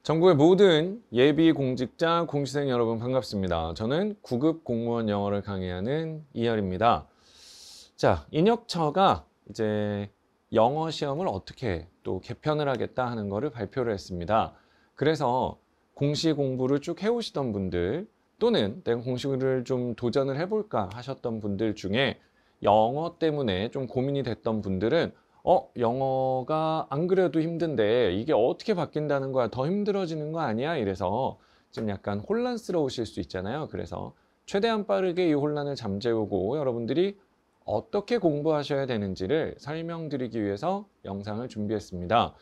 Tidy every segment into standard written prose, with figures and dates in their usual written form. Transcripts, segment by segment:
전국의 모든 예비 공직자, 공시생 여러분 반갑습니다. 저는 9급 공무원 영어를 강의하는 이열입니다. 자, 인혁처가 이제 영어 시험을 어떻게 또 개편을 하겠다 하는 것을 발표를 했습니다. 그래서 공시 공부를 쭉 해오시던 분들 또는 내가 공시를 좀 도전을 해볼까 하셨던 분들 중에 영어 때문에 좀 고민이 됐던 분들은 영어가 안 그래도 힘든데 이게 어떻게 바뀐다는 거야? 더 힘들어지는 거 아니야? 이래서 좀 약간 혼란스러우실 수 있잖아요. 그래서 최대한 빠르게 이 혼란을 잠재우고 여러분들이 어떻게 공부하셔야 되는지를 설명드리기 위해서 영상을 준비했습니다.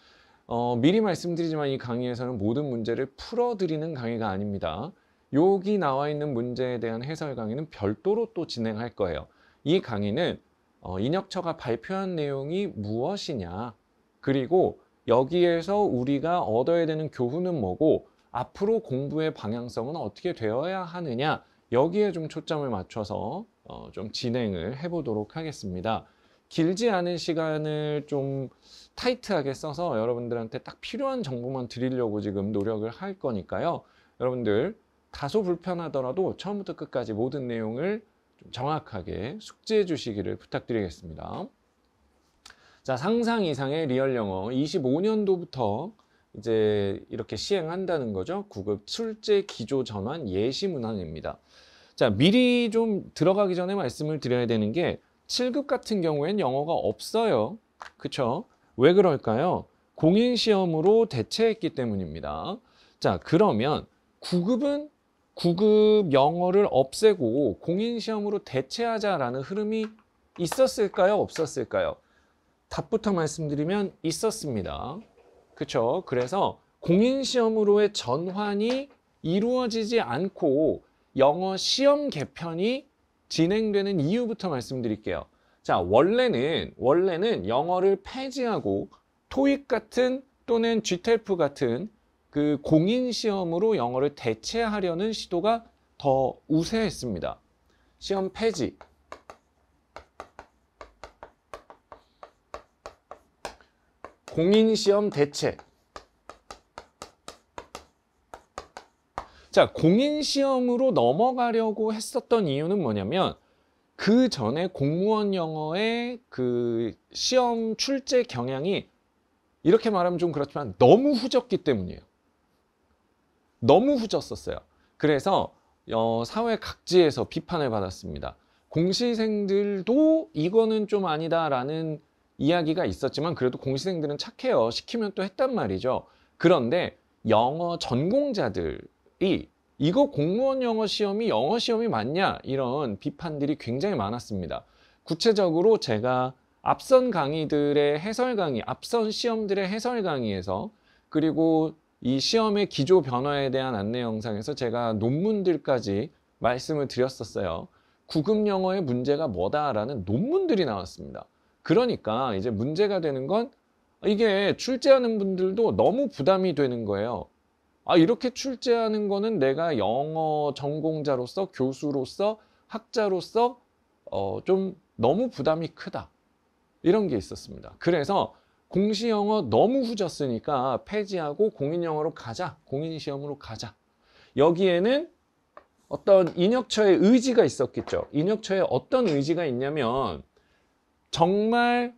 미리 말씀드리지만 이 강의에서는 모든 문제를 풀어드리는 강의가 아닙니다. 여기 나와 있는 문제에 대한 해설 강의는 별도로 또 진행할 거예요. 이 강의는 인혁처가 발표한 내용이 무엇이냐, 그리고 여기에서 우리가 얻어야 되는 교훈은 뭐고 앞으로 공부의 방향성은 어떻게 되어야 하느냐, 여기에 좀 초점을 맞춰서 좀 진행을 해보도록 하겠습니다. 길지 않은 시간을 좀 타이트하게 써서 여러분들한테 딱 필요한 정보만 드리려고 지금 노력을 할 거니까요. 여러분들 다소 불편하더라도 처음부터 끝까지 모든 내용을 좀 정확하게 숙지해 주시기를 부탁드리겠습니다. 자, 상상 이상의 리얼 영어 25년도부터 이제 이렇게 시행한다는 거죠. 9급 출제 기조 전환 예시 문항입니다. 자, 미리 좀 들어가기 전에 말씀을 드려야 되는 게 7급 같은 경우엔 영어가 없어요. 그쵸? 왜 그럴까요? 공인시험으로 대체했기 때문입니다. 자, 그러면 9급은 9급 영어를 없애고 공인시험으로 대체하자라는 흐름이 있었을까요? 없었을까요? 답부터 말씀드리면 있었습니다. 그쵸? 그래서 공인시험으로의 전환이 이루어지지 않고 영어 시험 개편이 진행되는 이유부터 말씀드릴게요. 자, 원래는 영어를 폐지하고 토익 같은 또는 GTEF 같은 그 공인시험으로 영어를 대체하려는 시도가 더 우세했습니다. 시험 폐지. 공인시험 대체. 자, 공인시험으로 넘어가려고 했었던 이유는 뭐냐면 그 전에 공무원 영어의 그 시험 출제 경향이 이렇게 말하면 좀 그렇지만 너무 후졌기 때문이에요. 너무 후졌었어요. 그래서 사회 각지에서 비판을 받았습니다. 공시생들도 이거는 좀 아니다라는 이야기가 있었지만 그래도 공시생들은 착해요. 시키면 또 했단 말이죠. 그런데 영어 전공자들이 이거 공무원 영어 시험이 맞냐? 이런 비판들이 굉장히 많았습니다. 구체적으로 제가 앞선 강의들의 해설 강의, 앞선 시험들의 해설 강의에서 그리고 이 시험의 기조 변화에 대한 안내 영상에서 제가 논문들까지 말씀을 드렸었어요. 9급 영어의 문제가 뭐다라는 논문들이 나왔습니다. 그러니까 이제 문제가 되는 건 이게 출제하는 분들도 너무 부담이 되는 거예요. 이렇게 출제하는 거는 내가 영어 전공자로서, 교수로서, 학자로서 좀 너무 부담이 크다. 이런 게 있었습니다. 그래서 공시영어 너무 후졌으니까 폐지하고 공인영어로 가자. 공인시험으로 가자. 여기에는 어떤 인혁처의 의지가 있었겠죠. 인혁처에 어떤 의지가 있냐면 정말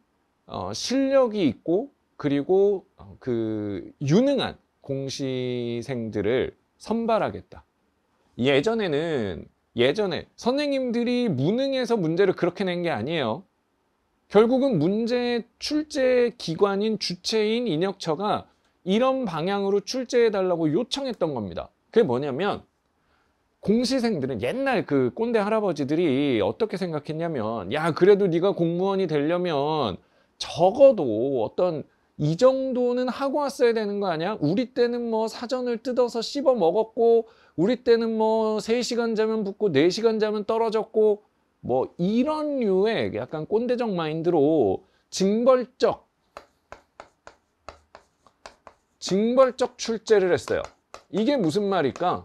실력이 있고 그리고 그 유능한 공시생들을 선발하겠다. 예전에 선생님들이 무능해서 문제를 그렇게 낸 게 아니에요. 결국은 문제 출제 기관인 주체인 인혁처가 이런 방향으로 출제해달라고 요청했던 겁니다. 그게 뭐냐면 공시생들은 옛날 그 꼰대 할아버지들이 어떻게 생각했냐면 야, 그래도 네가 공무원이 되려면 적어도 어떤 이 정도는 하고 왔어야 되는 거 아니야? 우리 때는 뭐 사전을 뜯어서 씹어 먹었고 우리 때는 뭐 3시간 자면 붙고 4시간 자면 떨어졌고 뭐 이런 류의 약간 꼰대적 마인드로 징벌적 출제를 했어요. 이게 무슨 말일까?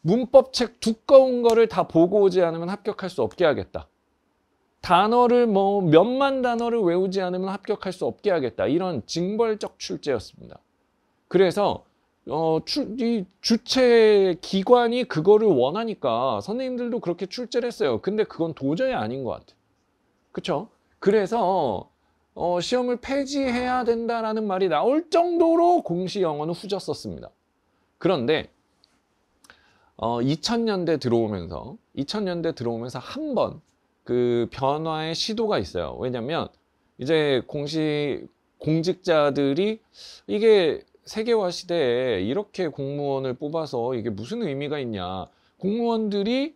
문법책 두꺼운 거를 다 보고 오지 않으면 합격할 수 없게 하겠다. 단어를 뭐 몇만 단어를 외우지 않으면 합격할 수 없게 하겠다. 이런 징벌적 출제였습니다. 그래서 이 주최 기관이 그거를 원하니까 선생님들도 그렇게 출제를 했어요. 근데 그건 도저히 아닌 것 같아요. 그쵸? 그래서 시험을 폐지해야 된다라는 말이 나올 정도로 공시 영어는 후졌었습니다. 그런데 2000년대 들어오면서 한 번 그 변화의 시도가 있어요. 왜냐면 이제 공직자들이 이게 세계화 시대에 이렇게 공무원을 뽑아서 이게 무슨 의미가 있냐. 공무원이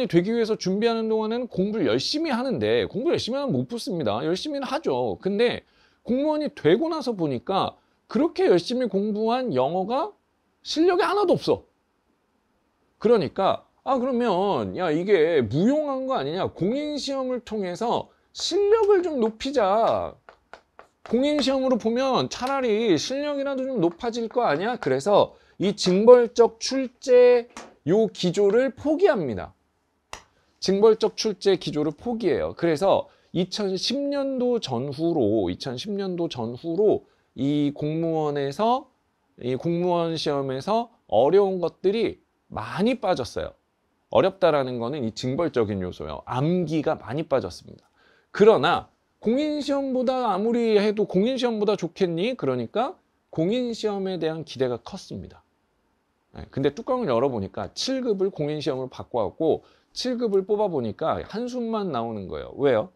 되기 위해서 준비하는 동안에는 공부를 열심히 하는데, 공부를 열심히 하면 못 붙습니다. 열심히는 하죠. 근데 공무원이 되고 나서 보니까 그렇게 열심히 공부한 영어가 실력이 하나도 없어. 그러니까 그러면 야, 이게 무용한 거 아니냐. 공인시험을 통해서 실력을 좀 높이자. 공인시험으로 보면 차라리 실력이라도 좀 높아질 거 아니야. 그래서 이 징벌적 출제 요 기조를 포기합니다. 징벌적 출제 기조를 포기해요. 그래서 2010년도 전후로 이 공무원 시험에서 어려운 것들이 많이 빠졌어요. 어렵다라는 거는 이 징벌적인 요소예요. 암기가 많이 빠졌습니다. 그러나 공인시험보다 아무리 해도 공인시험보다 좋겠니? 그러니까 공인시험에 대한 기대가 컸습니다. 근데 뚜껑을 열어보니까 7급을 공인시험을 바꿔갖고 7급을 뽑아보니까 한숨만 나오는 거예요. 왜요?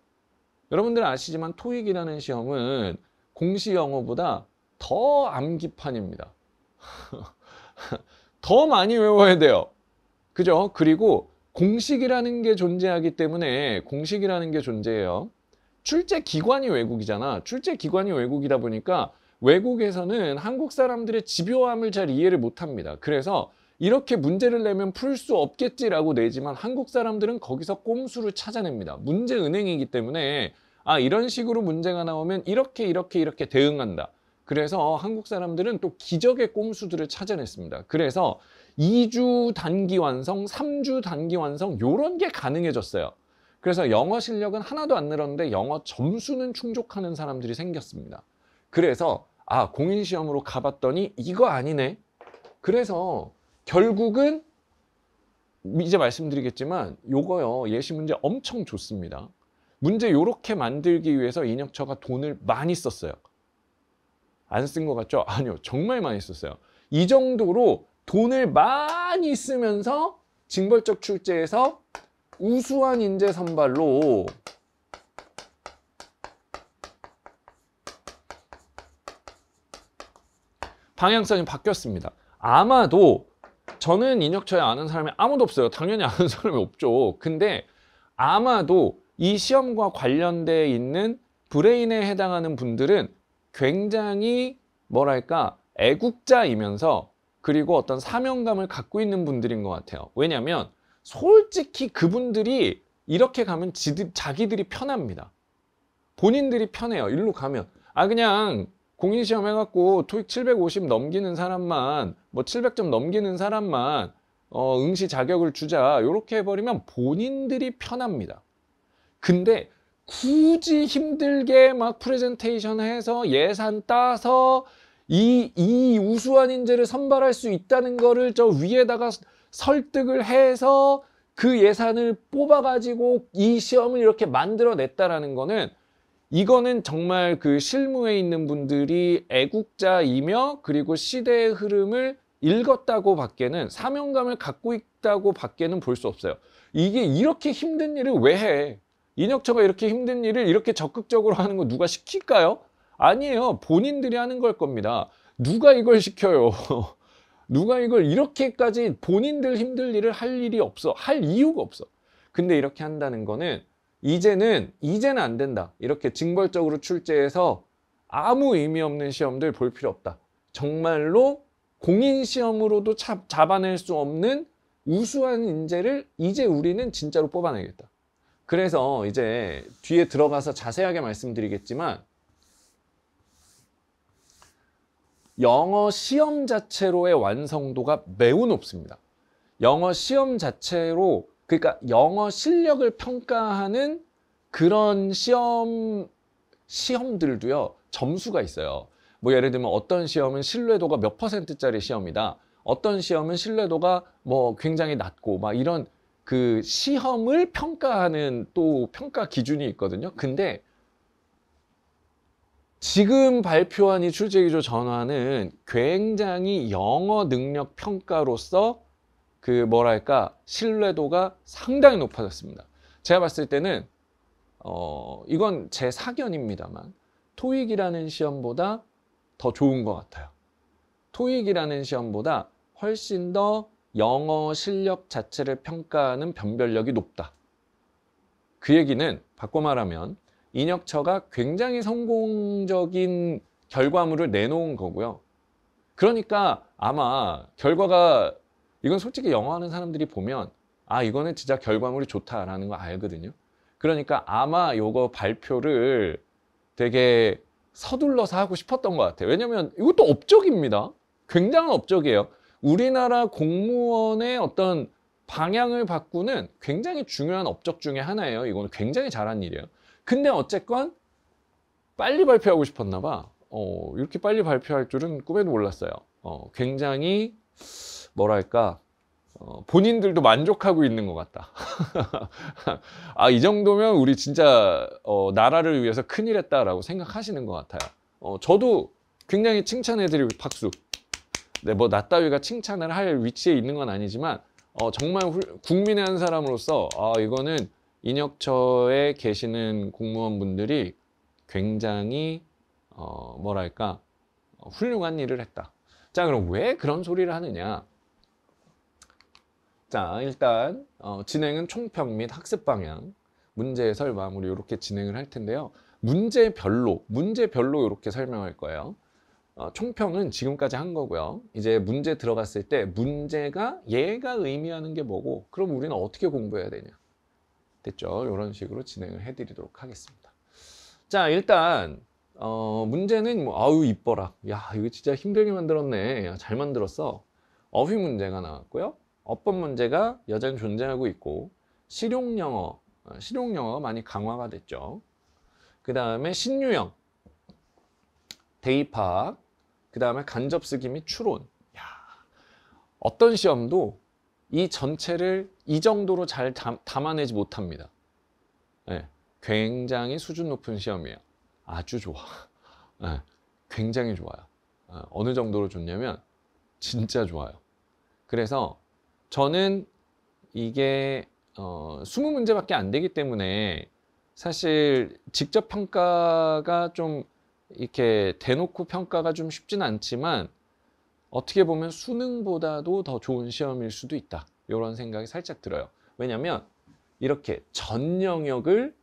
여러분들 아시지만 토익이라는 시험은 공시 영어보다 더 암기판입니다. 더 많이 외워야 돼요. 그죠? 그리고 공식이라는 게 존재해요. 출제 기관이 외국이잖아. 출제 기관이 외국이다 보니까 외국에서는 한국 사람들의 집요함을 잘 이해를 못합니다. 그래서 이렇게 문제를 내면 풀 수 없겠지라고 내지만 한국 사람들은 거기서 꼼수를 찾아냅니다. 문제 은행이기 때문에 이런 식으로 문제가 나오면 이렇게 대응한다. 그래서 한국 사람들은 또 기적의 꼼수들을 찾아냈습니다. 그래서 2주 단기 완성, 3주 단기 완성 이런 게 가능해졌어요. 그래서 영어 실력은 하나도 안 늘었는데 영어 점수는 충족하는 사람들이 생겼습니다. 그래서 공인시험으로 가봤더니 이거 아니네. 그래서 결국은 이제 말씀드리겠지만 요거요. 예시 문제 엄청 좋습니다. 문제 요렇게 만들기 위해서 인혁처가 돈을 많이 썼어요. 안 쓴 것 같죠? 아니요. 정말 많이 썼어요. 이 정도로 돈을 많이 쓰면서 징벌적 출제에서 우수한 인재 선발로 방향성이 바뀌었습니다. 아마도 저는 인혁처에 아는 사람이 아무도 없어요. 당연히 아는 사람이 없죠. 근데 아마도 이 시험과 관련돼 있는 브레인에 해당하는 분들은 굉장히 애국자이면서 그리고 어떤 사명감을 갖고 있는 분들인 것 같아요. 왜냐하면 솔직히 그분들이 이렇게 가면 자기들이 편합니다. 본인들이 편해요. 일로 가면 그냥 공인시험 해갖고 토익 750 넘기는 사람만 700점 넘기는 사람만 응시 자격을 주자 이렇게 해버리면 본인들이 편합니다. 근데 굳이 힘들게 막 프레젠테이션 해서 예산 따서 이 우수한 인재를 선발할 수 있다는 거를 저 위에다가 설득을 해서 그 예산을 뽑아가지고 이 시험을 이렇게 만들어냈다라는 거는 이거는 정말 그 실무에 있는 분들이 애국자이며 그리고 시대의 흐름을 읽었다고 밖에는 사명감을 갖고 있다고 밖에는 볼 수 없어요. 이게 이렇게 힘든 일을 왜 해? 인혁처가 이렇게 힘든 일을 이렇게 적극적으로 하는 거 누가 시킬까요? 아니에요. 본인들이 하는 걸 겁니다. 누가 이걸 시켜요? 누가 이걸 이렇게까지 본인들 힘들 일을 할 일이 없어. 할 이유가 없어. 근데 이렇게 한다는 거는 이제는 안 된다. 이렇게 징벌적으로 출제해서 아무 의미 없는 시험들 볼 필요 없다. 정말로 공인시험으로도 잡아낼 수 없는 우수한 인재를 이제 우리는 진짜로 뽑아내겠다. 그래서 이제 뒤에 들어가서 자세하게 말씀드리겠지만 영어 시험 자체로의 완성도가 매우 높습니다. 영어 시험 자체로 그러니까 영어 실력을 평가하는 그런 시험들도요 점수가 있어요. 뭐 예를 들면 어떤 시험은 신뢰도가 몇 %짜리 시험이다. 어떤 시험은 신뢰도가 뭐 굉장히 낮고 막 이런 그 시험을 평가하는 또 평가 기준이 있거든요. 근데 지금 발표한 이 출제기조 전환은 굉장히 영어 능력 평가로서 그 뭐랄까 신뢰도가 상당히 높아졌습니다. 제가 봤을 때는 이건 제 사견입니다만 토익이라는 시험보다 더 좋은 것 같아요. 토익이라는 시험보다 훨씬 더 영어 실력 자체를 평가하는 변별력이 높다. 그 얘기는 바꿔 말하면 인혁처가 굉장히 성공적인 결과물을 내놓은 거고요. 그러니까 아마 결과가 이건 솔직히 영어 하는 사람들이 보면 아 이거는 진짜 결과물이 좋다라는 거 알거든요. 그러니까 아마 요거 발표를 되게 서둘러서 하고 싶었던 것 같아요. 왜냐면 이것도 업적입니다. 굉장한 업적이에요. 우리나라 공무원의 어떤 방향을 바꾸는 굉장히 중요한 업적 중에 하나예요. 이거는 굉장히 잘한 일이에요. 근데 어쨌건 빨리 발표하고 싶었나 봐. 이렇게 빨리 발표할 줄은 꿈에도 몰랐어요. 굉장히 뭐랄까 본인들도 만족하고 있는 것 같다. 아, 이 정도면 우리 진짜 나라를 위해서 큰일 했다라고 생각하시는 것 같아요. 저도 굉장히 칭찬해드리고 박수. 네, 뭐 나 따위가 칭찬을 할 위치에 있는 건 아니지만 정말 국민의 한 사람으로서 이거는 인혁처에 계시는 공무원분들이 굉장히 뭐랄까 훌륭한 일을 했다. 자, 그럼 왜 그런 소리를 하느냐? 자, 일단 진행은 총평 및 학습 방향, 문제 해설 마무리 이렇게 진행을 할 텐데요. 문제별로 이렇게 설명할 거예요. 총평은 지금까지 한 거고요. 이제 문제 들어갔을 때 문제가 얘가 의미하는 게 뭐고 그럼 우리는 어떻게 공부해야 되냐. 됐죠? 이런 식으로 진행을 해드리도록 하겠습니다. 자, 일단 문제는 뭐 아유 이뻐라. 야 이거 진짜 힘들게 만들었네. 야, 잘 만들었어. 어휘 문제가 나왔고요. 어법 문제가 여전히 존재하고 있고 실용영어가 많이 강화가 됐죠. 그 다음에 신유형, 대입학, 그 다음에 간접쓰기 및 추론. 야, 어떤 시험도 이 전체를 이 정도로 잘 담아내지 못합니다. 네, 굉장히 수준 높은 시험이에요. 아주 좋아. 네, 굉장히 좋아요. 어느 정도로 좋냐면 진짜 좋아요. 그래서 저는 이게 20문제밖에 안 되기 때문에 사실 직접 평가가 좀 이렇게 대놓고 평가가 좀 쉽진 않지만 어떻게 보면 수능보다도 더 좋은 시험일 수도 있다. 이런 생각이 살짝 들어요. 왜냐면 이렇게 전 영역을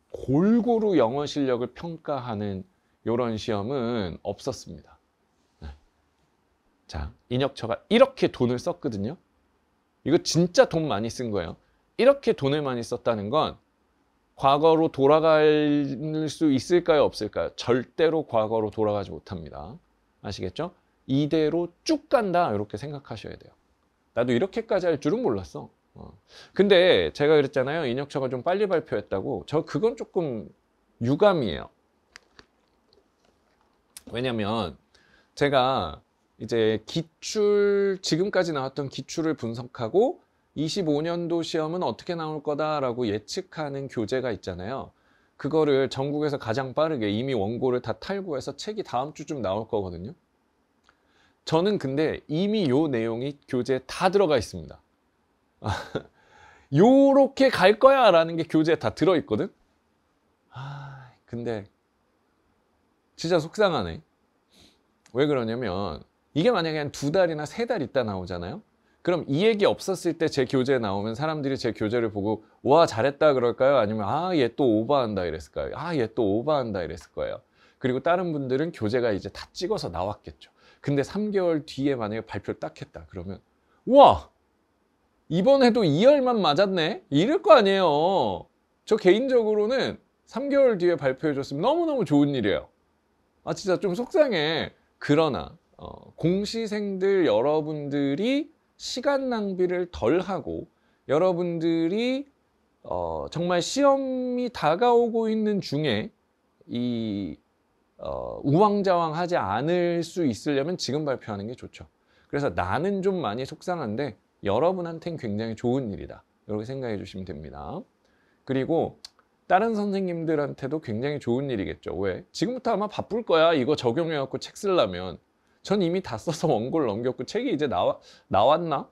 골고루 영어 실력을 평가하는 이런 시험은 없었습니다. 자, 인혁처가 이렇게 돈을 썼거든요. 이거 진짜 돈 많이 쓴 거예요. 이렇게 돈을 많이 썼다는 건 과거로 돌아갈 수 있을까요? 없을까요? 절대로 과거로 돌아가지 못합니다. 아시겠죠? 이대로 쭉 간다 이렇게 생각하셔야 돼요. 나도 이렇게까지 할 줄은 몰랐어. 근데 제가 그랬잖아요. 인혁처가 좀 빨리 발표했다고. 저 그건 조금 유감이에요. 왜냐면 제가 이제 지금까지 나왔던 기출을 분석하고 25년도 시험은 어떻게 나올 거다라고 예측하는 교재가 있잖아요. 그거를 전국에서 가장 빠르게 이미 원고를 다 탈고해서 책이 다음 주쯤 나올 거거든요. 저는 근데 이미 요 내용이 교재에 다 들어가 있습니다. 요렇게 갈 거야 라는 게 교재에 다 들어있거든. 근데 진짜 속상하네. 왜 그러냐면 이게 만약에 한 2달이나 3달 있다 나오잖아요. 그럼 이 얘기 없었을 때 제 교재에 나오면 사람들이 제 교재를 보고 와 잘했다 그럴까요? 아니면 얘 또 오버한다 이랬을까요? 얘 또 오버한다 이랬을 거예요. 그리고 다른 분들은 교재가 이제 다 찍어서 나왔겠죠. 근데 3개월 뒤에 만약에 발표를 딱 했다 그러면 와 이번에도 2열만 맞았네? 이럴 거 아니에요. 저 개인적으로는 3개월 뒤에 발표해줬으면 너무너무 좋은 일이에요. 진짜 좀 속상해. 그러나 공시생들 여러분들이 시간 낭비를 덜 하고 여러분들이 정말 시험이 다가오고 있는 중에 이 우왕좌왕하지 않을 수 있으려면 지금 발표하는 게 좋죠. 그래서 나는 좀 많이 속상한데 여러분한테는 굉장히 좋은 일이다. 이렇게 생각해 주시면 됩니다. 그리고 다른 선생님들한테도 굉장히 좋은 일이겠죠. 왜? 지금부터 아마 바쁠 거야. 이거 적용해갖고 책 쓰려면. 전 이미 다 써서 원고를 넘겼고 책이 이제 나왔나?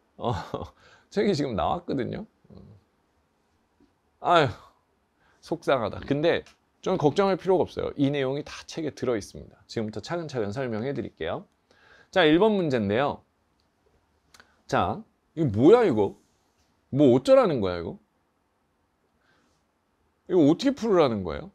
책이 지금 나왔거든요. 아휴, 속상하다. 근데 좀 걱정할 필요가 없어요. 이 내용이 다 책에 들어 있습니다. 지금부터 차근차근 설명해 드릴게요. 자, 1번 문제인데요. 자, 이거 뭐야 이거? 뭐 어쩌라는 거야 이거? 이거 어떻게 풀으라는 거예요?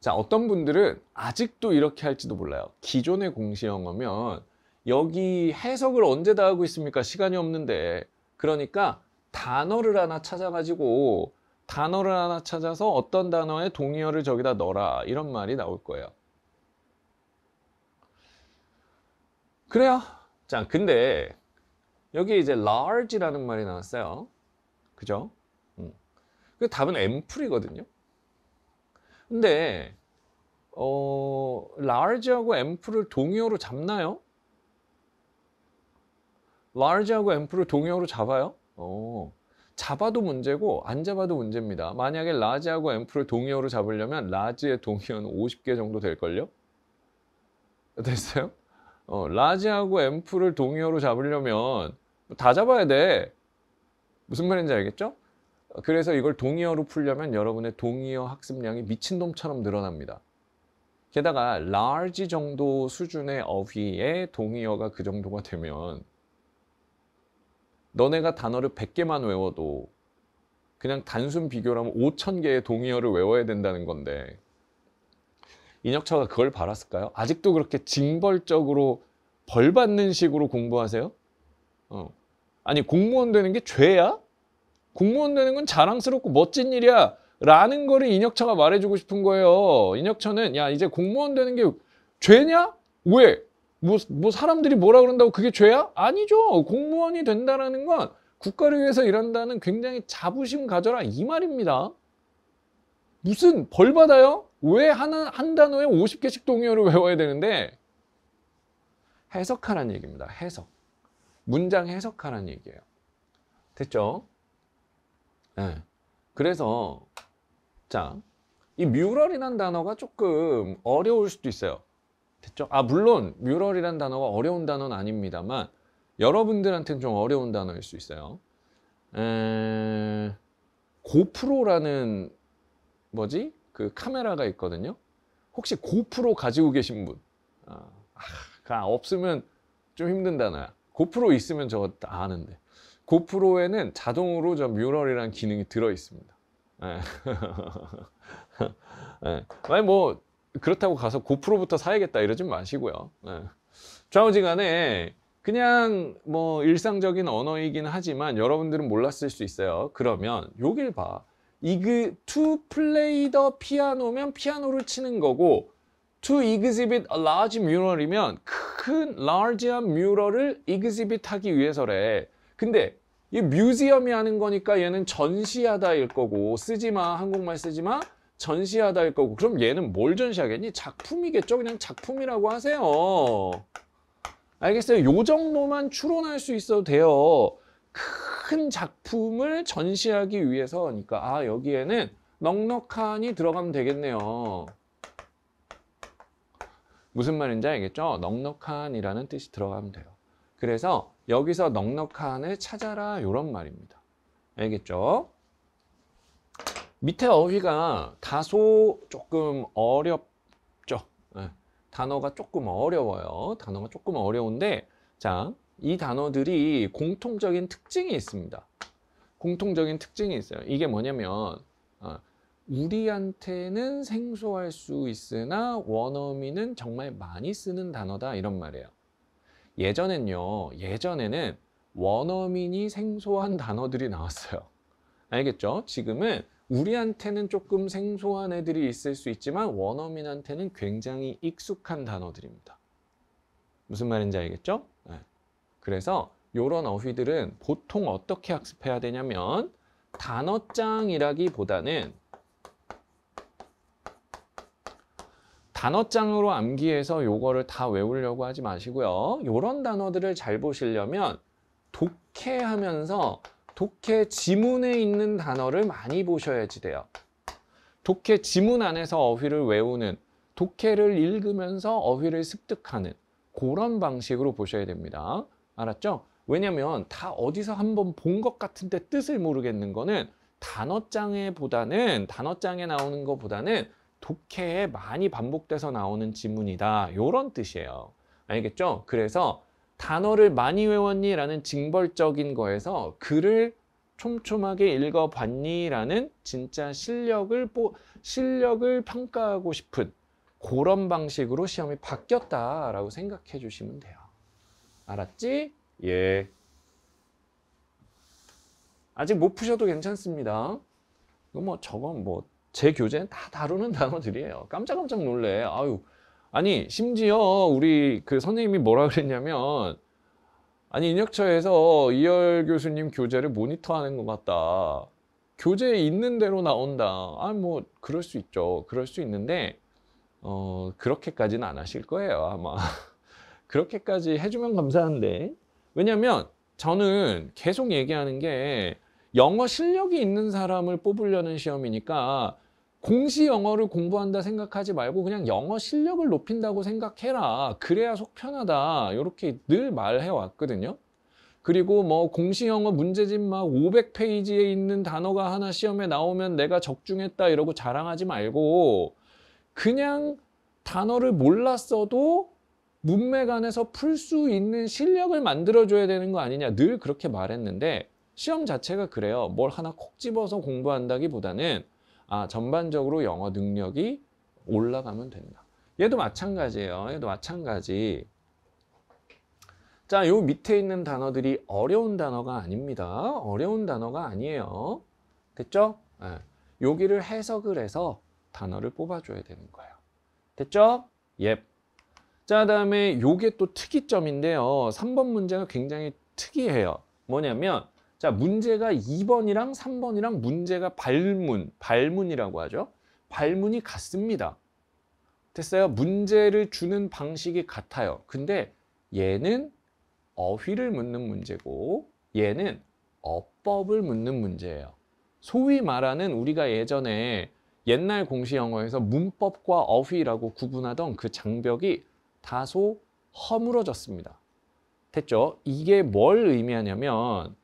자, 어떤 분들은 아직도 이렇게 할지도 몰라요. 기존의 공시 영어면 여기 해석을 언제 다 하고 있습니까? 시간이 없는데. 그러니까 단어를 하나 찾아가지고 단어를 하나 찾아서 어떤 단어의 동의어를 저기다 넣어라. 이런 말이 나올 거예요. 그래요. 자, 근데 여기 이제 large라는 말이 나왔어요. 그죠? 그 답은 앰플이거든요. 근데 large하고 앰플을 동의어로 잡나요? large하고 앰플을 동의어로 잡아요? 잡아도 문제고 안 잡아도 문제입니다. 만약에 large하고 앰플을 동의어로 잡으려면 large의 동의어는 50개 정도 될걸요? 됐어요? large하고 앰플을 동의어로 잡으려면 다 잡아야 돼. 무슨 말인지 알겠죠? 그래서 이걸 동의어로 풀려면 여러분의 동의어 학습량이 미친놈처럼 늘어납니다. 게다가 large 정도 수준의 어휘의 동의어가 그 정도가 되면 너네가 단어를 100개만 외워도 그냥 단순 비교라면 5,000개의 동의어를 외워야 된다는 건데 인혁처가 그걸 바랐을까요? 아직도 그렇게 징벌적으로 벌 받는 식으로 공부하세요? 아니 공무원 되는 게 죄야? 공무원 되는 건 자랑스럽고 멋진 일이야 라는 거를 인혁처가 말해주고 싶은 거예요. 인혁처는 야 이제 공무원 되는 게 죄냐? 왜? 뭐 사람들이 뭐라 그런다고 그게 죄야? 아니죠. 공무원이 된다는 건 국가를 위해서 일한다는 굉장히 자부심 가져라 이 말입니다. 무슨 벌 받아요? 왜 한 단어에 50개씩 동의어를 외워야 되는데? 해석하라는 얘기입니다. 해석. 문장 해석하라는 얘기예요. 됐죠? 네. 그래서 자, 이 뮤럴이라는 단어가 조금 어려울 수도 있어요. 됐죠? 물론 뮤럴이라는 단어가 어려운 단어는 아닙니다만 여러분들한테는 좀 어려운 단어일 수 있어요. 고프로라는 그 카메라가 있거든요. 혹시 고프로 가지고 계신 분? 없으면 좀 힘든 단어야. 고프로 있으면 저거 다 아는데. 고프로에는 자동으로 저 뮤럴이라는 기능이 들어 있습니다. 네. 네. 아니 뭐 그렇다고 가서 고프로부터 사야겠다 이러지 마시고요. 네. 좌우지간에 그냥 뭐 일상적인 언어이긴 하지만 여러분들은 몰랐을 수 있어요. 그러면 여길 봐. to play the piano면 피아노를 치는 거고 to exhibit a large mural이면 큰 large한 뮤럴을 exhibit 하기 위해서래. 근데 이 뮤지엄이 하는 거니까 얘는 전시하다일 거고 쓰지마 한국말 쓰지마 전시하다일 거고 그럼 얘는 뭘 전시하겠니? 작품이겠죠. 그냥 작품이라고 하세요. 알겠어요? 요 정도만 추론할 수 있어도 돼요. 큰 작품을 전시하기 위해서니까 여기에는 넉넉한이 들어가면 되겠네요. 무슨 말인지 알겠죠? 넉넉한이라는 뜻이 들어가면 돼요. 그래서 여기서 넉넉한을 찾아라 이런 말입니다. 알겠죠? 밑에 어휘가 다소 조금 어렵죠? 네. 단어가 조금 어려워요. 단어가 조금 어려운데 자, 이 단어들이 공통적인 특징이 있습니다. 공통적인 특징이 있어요. 이게 뭐냐면 우리한테는 생소할 수 있으나 원어민은 정말 많이 쓰는 단어다 이런 말이에요. 예전에는 원어민이 생소한 단어들이 나왔어요. 알겠죠? 지금은 우리한테는 조금 생소한 애들이 있을 수 있지만 원어민한테는 굉장히 익숙한 단어들입니다. 무슨 말인지 알겠죠? 네. 그래서 이런 어휘들은 보통 어떻게 학습해야 되냐면 단어장이라기보다는 단어장으로 암기해서 요거를 다 외우려고 하지 마시고요. 요런 단어들을 잘 보시려면 독해하면서 독해 지문에 있는 단어를 많이 보셔야지 돼요. 독해 지문 안에서 어휘를 외우는, 독해를 읽으면서 어휘를 습득하는 그런 방식으로 보셔야 됩니다. 알았죠? 왜냐면 다 어디서 한번 본 것 같은데 뜻을 모르겠는 거는 단어장에 나오는 것보다는 독해에 많이 반복돼서 나오는 지문이다. 이런 뜻이에요. 알겠죠? 그래서 단어를 많이 외웠니? 라는 징벌적인 거에서 글을 촘촘하게 읽어봤니? 라는 진짜 실력을 평가하고 싶은 그런 방식으로 시험이 바뀌었다라고 생각해 주시면 돼요. 알았지? 예. 아직 못 푸셔도 괜찮습니다. 저건 제 교재는 다 다루는 단어들이에요. 깜짝깜짝 놀래. 아유. 아니, 심지어 우리 그 선생님이 뭐라 그랬냐면, 아니, 인혁처에서 이열 교수님 교재를 모니터하는 것 같다. 교재에 있는 대로 나온다. 아, 그럴 수 있죠. 그럴 수 있는데, 그렇게까지는 안 하실 거예요, 아마. 그렇게까지 해주면 감사한데. 왜냐면 저는 계속 얘기하는 게 영어 실력이 있는 사람을 뽑으려는 시험이니까 공시 영어를 공부한다 생각하지 말고 그냥 영어 실력을 높인다고 생각해라. 그래야 속 편하다. 이렇게 늘 말해 왔거든요. 그리고 공시 영어 문제집 막 500페이지에 있는 단어가 하나 시험에 나오면 내가 적중했다 이러고 자랑하지 말고 그냥 단어를 몰랐어도 문맥 안에서 풀 수 있는 실력을 만들어줘야 되는 거 아니냐. 늘 그렇게 말했는데 시험 자체가 그래요. 뭘 하나 콕 집어서 공부한다기보다는 전반적으로 영어 능력이 올라가면 된다. 얘도 마찬가지예요. 얘도 마찬가지. 자, 요 밑에 있는 단어들이 어려운 단어가 아닙니다. 어려운 단어가 아니에요. 됐죠? 네. 여기를 해석을 해서 단어를 뽑아줘야 되는 거예요. 됐죠? 예. 자, 다음에 요게 또 특이점인데요. 3번 문제가 굉장히 특이해요. 뭐냐면 자, 문제가 2번이랑 3번이랑 문제가 발문이라고 하죠. 발문이 같습니다. 됐어요? 문제를 주는 방식이 같아요. 근데 얘는 어휘를 묻는 문제고 얘는 어법을 묻는 문제예요. 소위 말하는 우리가 예전에 옛날 공시 영어에서 문법과 어휘라고 구분하던 그 장벽이 다소 허물어졌습니다. 됐죠? 이게 뭘 의미하냐면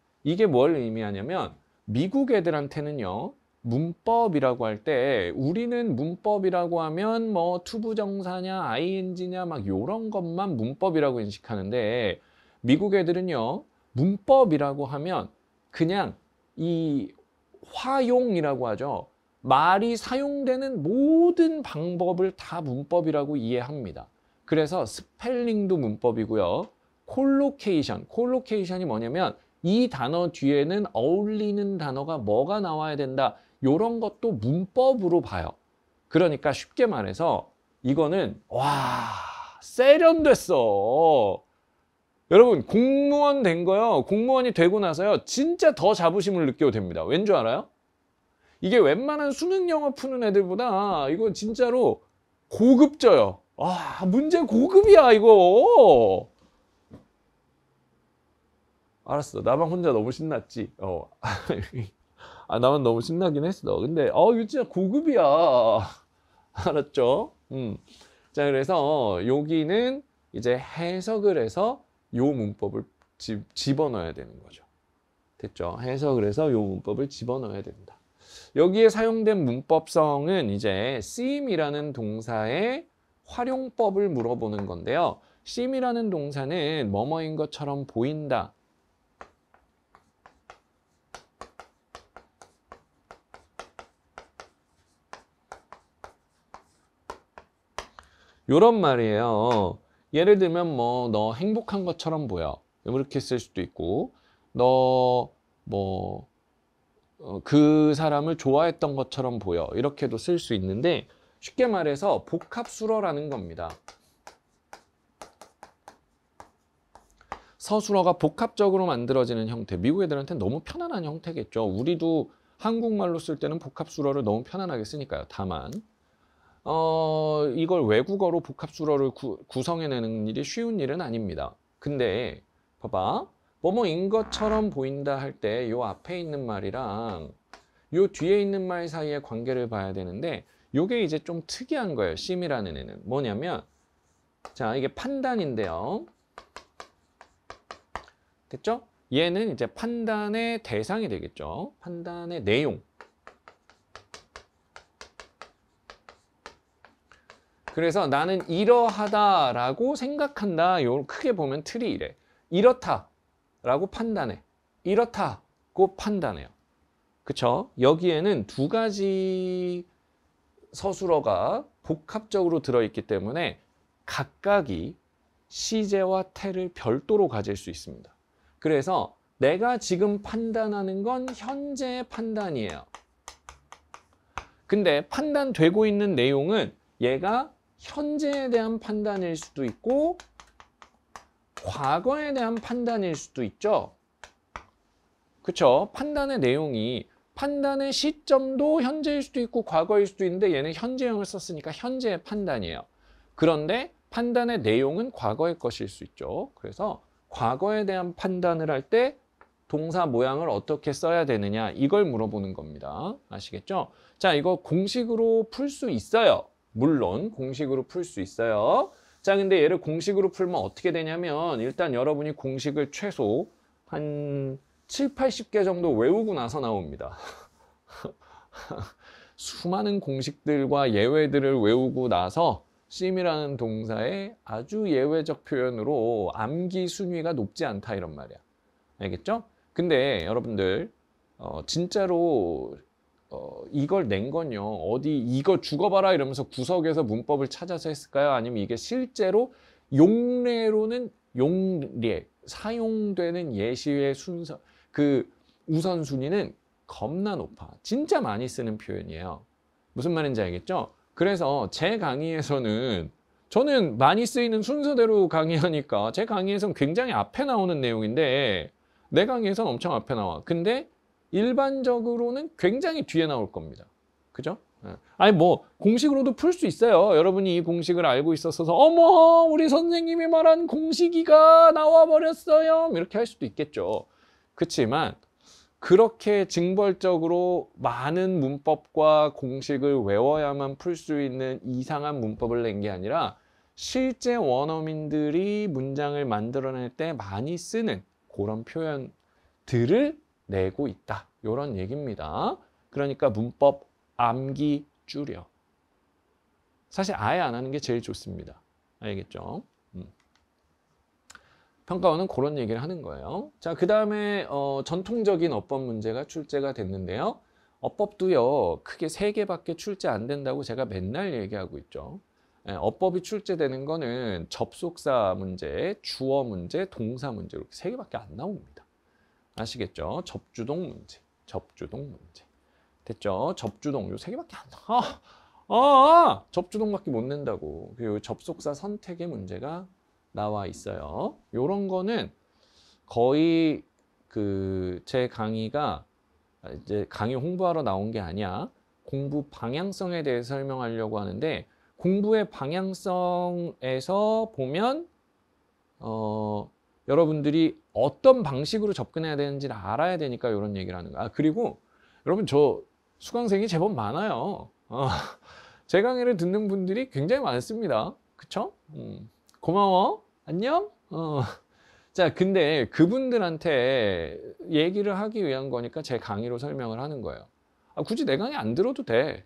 미국 애들한테는요. 문법이라고 할 때 우리는 문법이라고 하면 투부정사냐 ing냐 막 요런 것만 문법이라고 인식하는데 미국 애들은요. 문법이라고 하면 그냥 이 화용이라고 하죠. 말이 사용되는 모든 방법을 다 문법이라고 이해합니다. 그래서 스펠링도 문법이고요. 콜로케이션이 뭐냐면 이 단어 뒤에는 어울리는 단어가 뭐가 나와야 된다. 이런 것도 문법으로 봐요. 그러니까 쉽게 말해서 이거는 세련됐어. 여러분 공무원 된 거요. 공무원이 되고 나서요. 진짜 더 자부심을 느껴도 됩니다. 왠 줄 알아요? 이게 웬만한 수능 영어 푸는 애들보다 이건 진짜로 고급져요. 문제 고급이야 이거. 알았어. 나만 혼자 너무 신났지. 나만 너무 신나긴 했어. 근데 이거 진짜 고급이야. 알았죠? 자, 그래서 여기는 이제 해석을 해서 요 문법을 집어넣어야 되는 거죠. 됐죠? 해석을 해서 요 문법을 집어넣어야 된다. 여기에 사용된 문법성은 이제 seem이라는 동사의 활용법을 물어보는 건데요. seem이라는 동사는 뭐뭐인 것처럼 보인다. 요런 말이에요. 예를 들면 너 행복한 것처럼 보여. 이렇게 쓸 수도 있고 너 그 사람을 좋아했던 것처럼 보여. 이렇게도 쓸 수 있는데 쉽게 말해서 복합술어라는 겁니다. 서술어가 복합적으로 만들어지는 형태. 미국 애들한테는 너무 편안한 형태겠죠. 우리도 한국말로 쓸 때는 복합술어를 너무 편안하게 쓰니까요. 다만 이걸 외국어로 복합술어를 구성해내는 일이 쉬운 일은 아닙니다. 근데 봐봐. 뭐뭐인 것처럼 보인다 할 때 요 앞에 있는 말이랑 요 뒤에 있는 말 사이의 관계를 봐야 되는데 요게 이제 좀 특이한 거예요. 심이라는 애는. 뭐냐면 자, 이게 판단인데요. 됐죠? 얘는 이제 판단의 대상이 되겠죠. 판단의 내용. 그래서 나는 이러하다라고 생각한다. 요 크게 보면 틀이 이래. 이렇다라고 판단해. 이렇다고 판단해요. 그쵸? 여기에는 두 가지 서술어가 복합적으로 들어있기 때문에 각각이 시제와 태를 별도로 가질 수 있습니다. 그래서 내가 지금 판단하는 건 현재의 판단이에요. 근데 판단되고 있는 내용은 얘가 현재에 대한 판단일 수도 있고 과거에 대한 판단일 수도 있죠. 그쵸? 판단의 내용이 판단의 시점도 현재일 수도 있고 과거일 수도 있는데 얘는 현재형을 썼으니까 현재의 판단이에요. 그런데 판단의 내용은 과거의 것일 수 있죠. 그래서 과거에 대한 판단을 할 때 동사 모양을 어떻게 써야 되느냐 이걸 물어보는 겁니다. 아시겠죠? 자, 이거 공식으로 풀 수 있어요. 물론 공식으로 풀 수 있어요. 자, 근데 얘를 공식으로 풀면 어떻게 되냐면 일단 여러분이 공식을 최소 한 7, 80개 정도 외우고 나서 나옵니다. 수많은 공식들과 예외들을 외우고 나서 심이라는 동사의 아주 예외적 표현으로 암기 순위가 높지 않다 이런 말이야. 알겠죠? 근데 여러분들 진짜로 이걸 낸 건요. 어디 이거 죽어봐라 이러면서 구석에서 문법을 찾아서 했을까요? 아니면 이게 실제로 용례로는 용례 사용되는 예시의 순서 그 우선순위는 겁나 높아. 진짜 많이 쓰는 표현이에요. 무슨 말인지 알겠죠? 그래서 제 강의에서는 저는 많이 쓰이는 순서대로 강의하니까 제 강의에서는 굉장히 앞에 나오는 내용인데 내 강의에서는 엄청 앞에 나와. 근데 일반적으로는 굉장히 뒤에 나올 겁니다. 그죠? 아니 뭐 공식으로도 풀 수 있어요. 여러분이 이 공식을 알고 있었어서 어머 우리 선생님이 말한 공식이가 나와 버렸어요. 이렇게 할 수도 있겠죠. 그렇지만 그렇게 징벌적으로 많은 문법과 공식을 외워야만 풀 수 있는 이상한 문법을 낸 게 아니라 실제 원어민들이 문장을 만들어낼 때 많이 쓰는 그런 표현들을 내고 있다. 이런 얘기입니다. 그러니까 문법 암기 줄여. 사실 아예 안 하는 게 제일 좋습니다. 알겠죠? 평가원은 그런 얘기를 하는 거예요. 자, 그 다음에 전통적인 어법 문제가 출제가 됐는데요. 어법도요. 크게 3개밖에 출제 안 된다고 제가 맨날 얘기하고 있죠. 어법이 출제되는 거는 접속사 문제, 주어 문제, 동사 문제 이렇게 3개밖에 안 나옵니다. 아시겠죠? 접주동 문제, 접주동 문제. 됐죠? 접주동 요 3개밖에 안 나와. 접주동밖에 못 낸다고. 그리고 접속사 선택의 문제가 나와 있어요. 요런 거는 거의 제 강의가 이제 강의 홍보하러 나온 게 아니야. 공부 방향성에 대해서 설명하려고 하는데 공부의 방향성에서 보면 여러분들이 어떤 방식으로 접근해야 되는지를 알아야 되니까 이런 얘기를 하는 거야. 그리고 여러분 저 수강생이 제법 많아요. 제 강의를 듣는 분들이 굉장히 많습니다. 그쵸? 고마워. 안녕? 자, 근데 그분들한테 얘기를 하기 위한 거니까 제 강의로 설명을 하는 거예요. 굳이 내 강의 안 들어도 돼.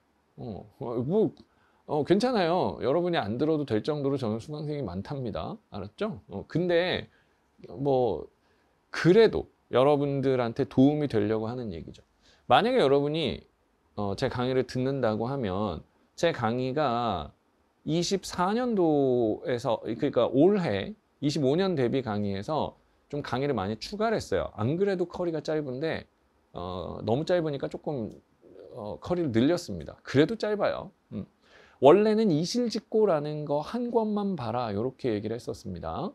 괜찮아요. 여러분이 안 들어도 될 정도로 저는 수강생이 많답니다. 알았죠? 근데 뭐 그래도 여러분들한테 도움이 되려고 하는 얘기죠. 만약에 여러분이 제 강의를 듣는다고 하면 제 강의가 24년도에서 그러니까 올해 25년 대비 강의에서 좀 강의를 많이 추가를 했어요. 안 그래도 커리가 짧은데 너무 짧으니까 조금 커리를 늘렸습니다. 그래도 짧아요. 원래는 이실직고라는 거 한 권만 봐라 이렇게 얘기를 했었습니다.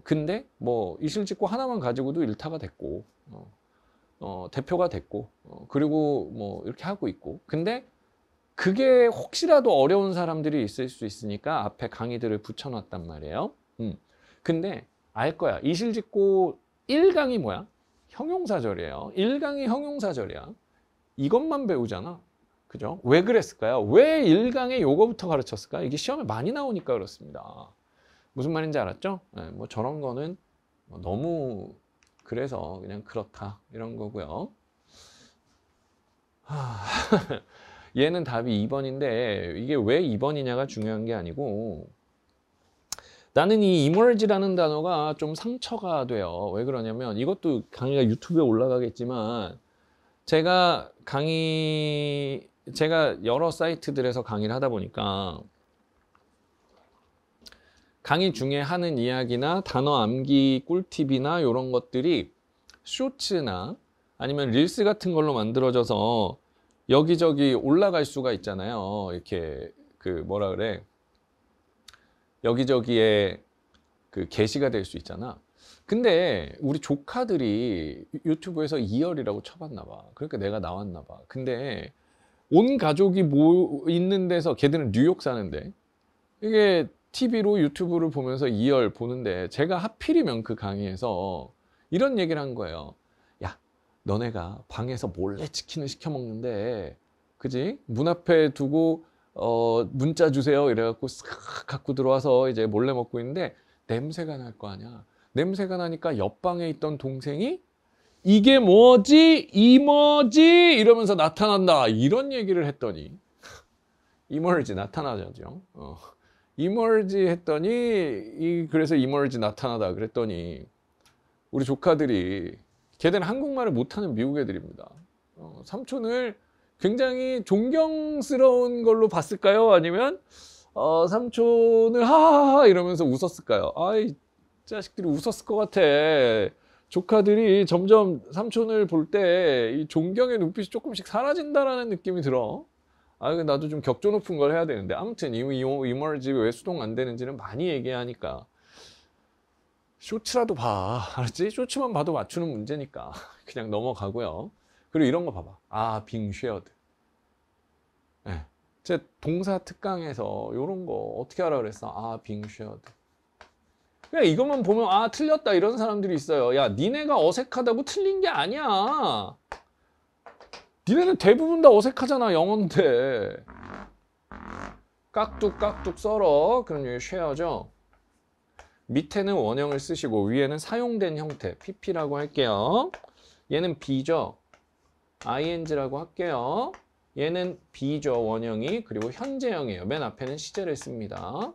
근데 뭐 이실직고 하나만 가지고도 일타가 됐고 대표가 됐고 그리고 뭐 이렇게 하고 있고 근데 그게 혹시라도 어려운 사람들이 있을 수 있으니까 앞에 강의들을 붙여놨단 말이에요. 근데 알 거야. 이실직고 1강이 뭐야? 형용사절이에요. 1강이 형용사절이야. 이것만 배우잖아. 그죠? 왜 그랬을까요? 왜 1강에 요거부터 가르쳤을까? 이게 시험에 많이 나오니까 그렇습니다. 무슨 말인지 알았죠? 네, 뭐 저런 거는 너무 그래서 그냥 그렇다 이런 거고요. 얘는 답이 2번인데 이게 왜 2번이냐가 중요한 게 아니고 나는 이 emerge라는 단어가 좀 상처가 돼요. 왜 그러냐면 이것도 강의가 유튜브에 올라가겠지만 제가 여러 사이트들에서 강의를 하다 보니까 강의 중에 하는 이야기나 단어 암기 꿀팁이나 이런 것들이 쇼츠나 아니면 릴스 같은 걸로 만들어져서 여기저기 올라갈 수가 있잖아요. 이렇게 그 뭐라 그래? 여기저기에 그 게시가 될 수 있잖아. 근데 우리 조카들이 유튜브에서 이열이라고 쳐봤나 봐. 그러니까 내가 나왔나 봐. 근데 온 가족이 있는 데서 걔들은 뉴욕 사는데 이게 TV로 유튜브를 보면서 이열 보는데 제가 하필이면 그 강의에서 이런 얘기를 한 거예요. 야, 너네가 방에서 몰래 치킨을 시켜 먹는데 그지? 문 앞에 두고 문자 주세요 이래갖고 싹 갖고 들어와서 이제 몰래 먹고 있는데 냄새가 날 거 아니야. 냄새가 나니까 옆방에 있던 동생이 이게 뭐지? 이뭐지? 이러면서 나타난다. 이런 얘기를 했더니 이멀지 나타나죠. 이멀지 했더니 그래서 이멀지 나타나다 그랬더니 우리 조카들이 걔들은 한국말을 못하는 미국 애들입니다. 삼촌을 굉장히 존경스러운 걸로 봤을까요? 아니면 삼촌을 하하하 이러면서 웃었을까요? 아이 자식들이 웃었을 것 같아. 조카들이 점점 삼촌을 볼 때 이 존경의 눈빛이 조금씩 사라진다라는 느낌이 들어. 나도 좀 격조 높은 걸 해야 되는데 아무튼 이머지 왜 수동 안 되는지는 많이 얘기하니까 쇼츠라도 봐. 알았지? 쇼츠만 봐도 맞추는 문제니까 그냥 넘어가고요. 그리고 이런 거 봐봐. being shared. 네. 제 동사 특강에서 이런 거 어떻게 하라 그랬어? being shared. 그냥 이것만 보면 틀렸다 이런 사람들이 있어요. 야, 니네가 어색하다고 틀린 게 아니야. 니네는 대부분 다 어색하잖아, 영어인데. 깍둑깍둑 썰어. 그럼 여기 쉐어죠. 밑에는 원형을 쓰시고 위에는 사용된 형태 pp라고 할게요. 얘는 be죠. ing라고 할게요. 얘는 be죠, 원형이. 그리고 현재형이에요. 맨 앞에는 시제를 씁니다.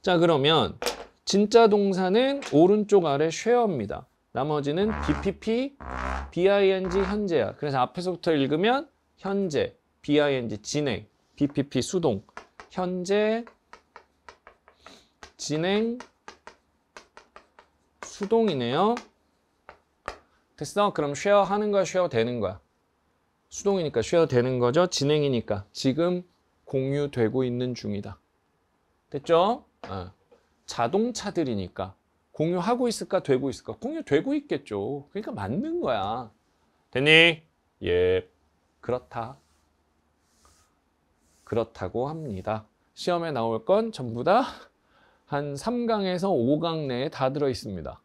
자, 그러면 진짜 동사는 오른쪽 아래 share입니다. 나머지는 BPP, BING 현재야. 그래서 앞에서부터 읽으면 현재, BING 진행, BPP 수동, 현재, 진행, 수동이네요. 됐어? 그럼 share 하는 거야, share 되는 거야? 수동이니까 share 되는 거죠. 진행이니까 지금 공유되고 있는 중이다. 됐죠? 자동차들이니까 공유하고 있을까 되고 있을까? 공유되고 있겠죠. 그러니까 맞는 거야. 됐니? 예. 그렇다고 합니다. 시험에 나올 건 전부 다 한 3강에서 5강 내에 다 들어 있습니다.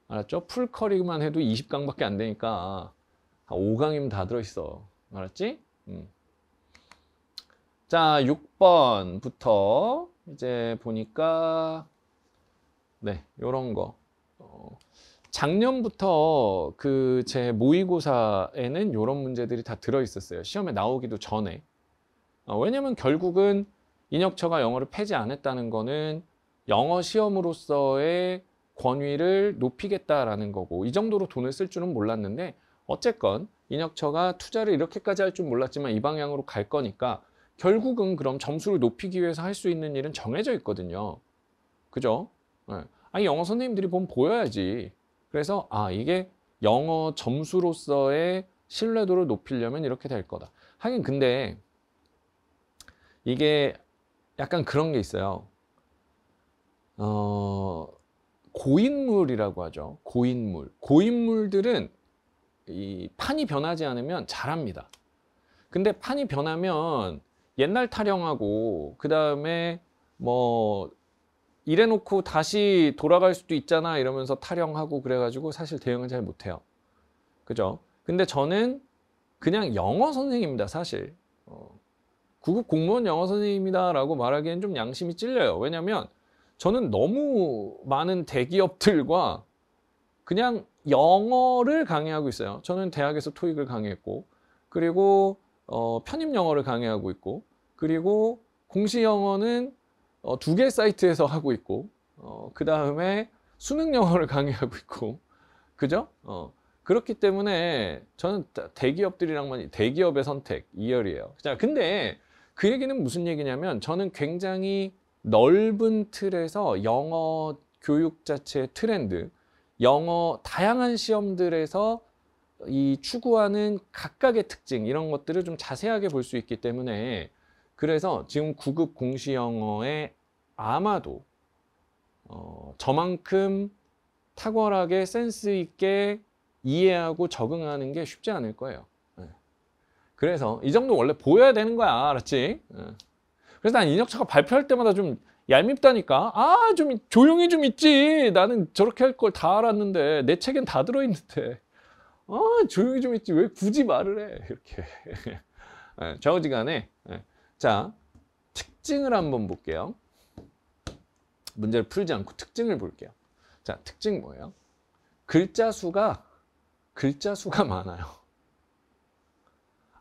알았죠? 풀커리만 해도 20강밖에 안 되니까 5강이면 다 들어 있어. 알았지? 자, 6번부터 이제 보니까 네, 요런 거. 작년부터 그 제 모의고사에는 요런 문제들이 다 들어 있었어요. 시험에 나오기도 전에. 왜냐면 결국은 인혁처가 영어를 패지 않았다는 거는 영어 시험으로서의 권위를 높이겠다라는 거고 이 정도로 돈을 쓸 줄은 몰랐는데 어쨌건 인혁처가 투자를 이렇게까지 할 줄 몰랐지만 이 방향으로 갈 거니까 결국은 그럼 점수를 높이기 위해서 할 수 있는 일은 정해져 있거든요. 그죠? 네. 영어 선생님들이 보면 보여야지. 그래서 이게 영어 점수로서의 신뢰도를 높이려면 이렇게 될 거다. 하긴 근데 이게 약간 그런 게 있어요. 고인물이라고 하죠. 고인물들은 이 판이 변하지 않으면 잘합니다. 근데 판이 변하면 옛날 타령하고 그 다음에 뭐 이래놓고 다시 돌아갈 수도 있잖아 이러면서 타령하고 그래가지고 사실 대응을 잘 못해요. 그죠? 근데 저는 그냥 영어 선생님입니다, 사실. 9급 공무원 영어 선생님이다 라고 말하기엔 좀 양심이 찔려요. 왜냐면 저는 너무 많은 대기업들과 그냥 영어를 강의하고 있어요. 저는 대학에서 토익을 강의했고, 그리고 편입 영어를 강의하고 있고, 그리고 공시 영어는 2개 사이트에서 하고 있고, 그 다음에 수능 영어를 강의하고 있고, 그죠? 그렇기 때문에 저는 대기업들이랑만 대기업의 선택 2열이에요. 자, 근데 그 얘기는 무슨 얘기냐면 저는 굉장히 넓은 틀에서 영어 교육 자체의 트렌드, 영어 다양한 시험들에서 이 추구하는 각각의 특징 이런 것들을 좀 자세하게 볼 수 있기 때문에 그래서 지금 9급 공시 영어에 아마도 저만큼 탁월하게 센스 있게 이해하고 적응하는 게 쉽지 않을 거예요. 그래서 이 정도 원래 보여야 되는 거야, 알았지? 그래서 난 인혁차가 발표할 때마다 좀 얄밉다니까. 아, 좀 조용히 좀 있지. 나는 저렇게 할 걸 다 알았는데 내 책엔 다 들어있는데. 아, 조용히 좀 있지. 왜 굳이 말을 해? 이렇게. 좌우지간에. 자, 특징을 한번 볼게요. 문제를 풀지 않고 특징을 볼게요. 자, 특징 뭐예요? 글자 수가 많아요.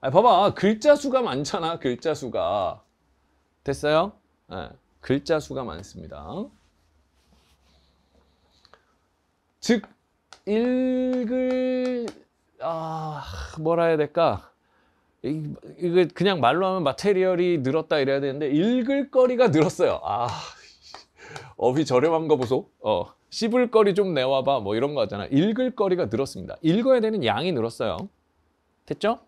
봐봐. 글자 수가 많잖아. 글자 수가. 됐어요? 글자 수가 많습니다. 즉 뭐라 해야 될까? 이거 그냥 말로 하면 마테리얼이 늘었다 이래야 되는데 읽을 거리가 늘었어요. 어휘 저렴한 거 보소. 씹을 거리 좀 내와봐. 뭐 이런 거 하잖아. 읽을 거리가 늘었습니다. 읽어야 되는 양이 늘었어요. 됐죠?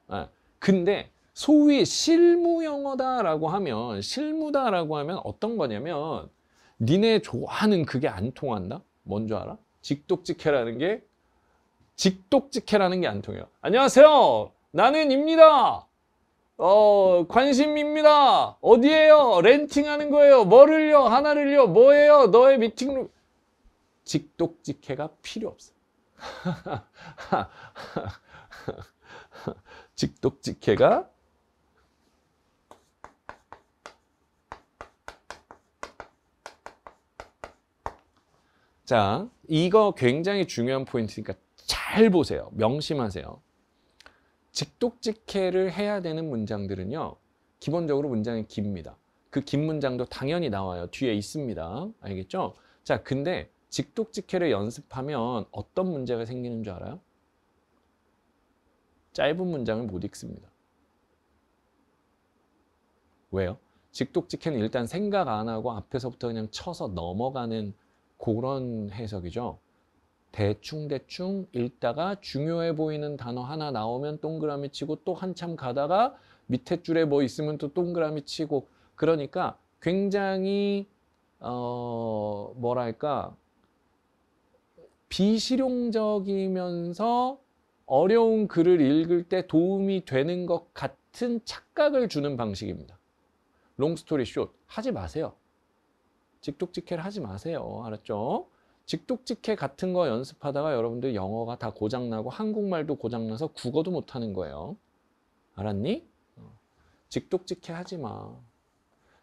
근데 소위 실무 영어다라고 하면 실무다라고 하면 어떤 거냐면 니네 좋아하는 그게 안 통한다? 뭔 줄 알아? 직독직해라는 게 안 통해요. 안녕하세요. 나는입니다. 관심입니다. 어디에요? 렌팅하는 거예요. 뭐를요? 하나를요? 뭐예요? 너의 미팅룸. 직독직해가 필요 없어. 직독직해가 자, 이거 굉장히 중요한 포인트니까 잘 보세요. 명심하세요. 직독직해를 해야 되는 문장들은요. 기본적으로 문장이 깁니다. 그 긴 문장도 당연히 나와요. 뒤에 있습니다. 알겠죠? 자, 근데 직독직해를 연습하면 어떤 문제가 생기는 줄 알아요? 짧은 문장을 못 읽습니다. 왜요? 직독직해는 일단 생각 안 하고 앞에서부터 그냥 쳐서 넘어가는 그런 해석이죠. 대충대충 읽다가 중요해 보이는 단어 하나 나오면 동그라미 치고 또 한참 가다가 밑에 줄에 뭐 있으면 또 동그라미 치고 그러니까 굉장히 뭐랄까 비실용적이면서 어려운 글을 읽을 때 도움이 되는 것 같은 착각을 주는 방식입니다. 롱스토리 숏 하지 마세요. 직독직해를 하지 마세요. 알았죠? 직독직해 같은 거 연습하다가 여러분들 영어가 다 고장나고 한국말도 고장나서 국어도 못하는 거예요. 알았니? 직독직해 하지 마.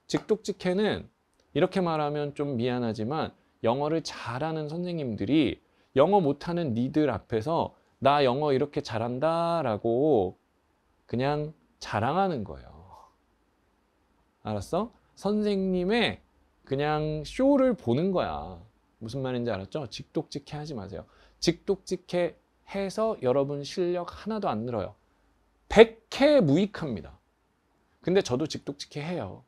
직독직해는 이렇게 말하면 좀 미안하지만 영어를 잘하는 선생님들이 영어 못하는 니들 앞에서 나 영어 이렇게 잘한다 라고 그냥 자랑하는 거예요. 알았어? 선생님의 그냥 쇼를 보는 거야. 무슨 말인지 알았죠? 직독직해 하지 마세요. 직독직해 해서 여러분 실력 하나도 안 늘어요. 100회 무익합니다. 근데 저도 직독직해 해요.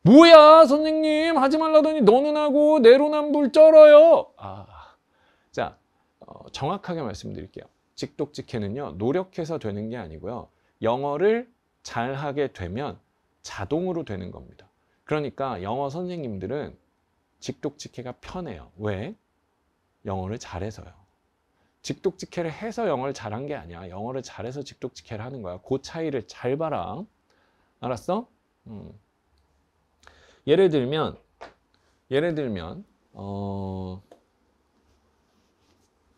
뭐야 선생님 하지 말라더니 너는 하고 내로남불 쩔어요. 자, 정확하게 말씀드릴게요. 직독직해는요 노력해서 되는 게 아니고요. 영어를 잘하게 되면 자동으로 되는 겁니다. 그러니까 영어 선생님들은 직독직해가 편해요. 왜? 영어를 잘해서요. 직독직해를 해서 영어를 잘한 게 아니야. 영어를 잘해서 직독직해를 하는 거야. 그 차이를 잘 봐라. 알았어? 예를 들면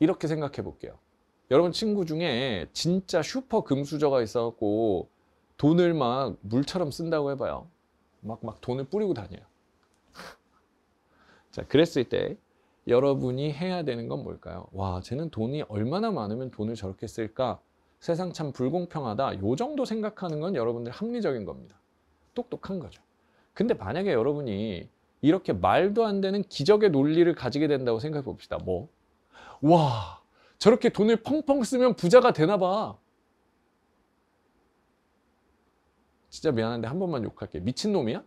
이렇게 생각해 볼게요. 여러분 친구 중에 진짜 슈퍼 금수저가 있어갖고 돈을 막 물처럼 쓴다고 해봐요. 막 돈을 뿌리고 다녀요. 자, 그랬을 때 여러분이 해야 되는 건 뭘까요? 와, 쟤는 돈이 얼마나 많으면 돈을 저렇게 쓸까? 세상 참 불공평하다. 요 정도 생각하는 건 여러분들 합리적인 겁니다. 똑똑한 거죠. 근데 만약에 여러분이 이렇게 말도 안 되는 기적의 논리를 가지게 된다고 생각해 봅시다. 뭐? 와, 저렇게 돈을 펑펑 쓰면 부자가 되나 봐. 진짜 미안한데 한 번만 욕할게. 미친놈이야?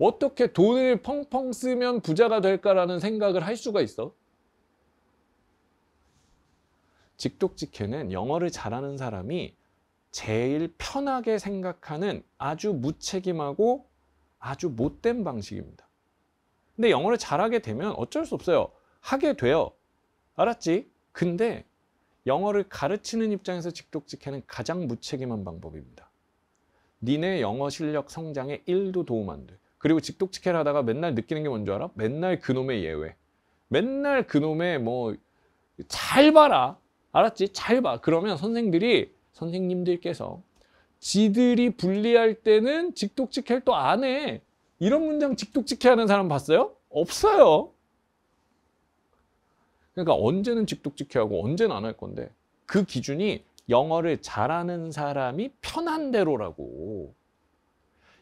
어떻게 돈을 펑펑 쓰면 부자가 될까라는 생각을 할 수가 있어? 직독직해는 영어를 잘하는 사람이 제일 편하게 생각하는 아주 무책임하고 아주 못된 방식입니다. 근데 영어를 잘하게 되면 어쩔 수 없어요. 하게 돼요. 알았지? 근데 영어를 가르치는 입장에서 직독직해는 가장 무책임한 방법입니다. 니네 영어 실력 성장에 1도 도움 안 돼. 그리고 직독직해를 하다가 맨날 느끼는 게 뭔지 알아? 맨날 그놈의 예외. 맨날 그놈의 뭐 잘 봐라. 알았지? 잘 봐. 그러면 선생님들께서 지들이 불리할 때는 직독직해를 또 안 해. 이런 문장 직독직해 하는 사람 봤어요? 없어요. 그러니까 언제는 직독직해하고 언제는 안 할 건데 그 기준이 영어를 잘하는 사람이 편한 대로라고.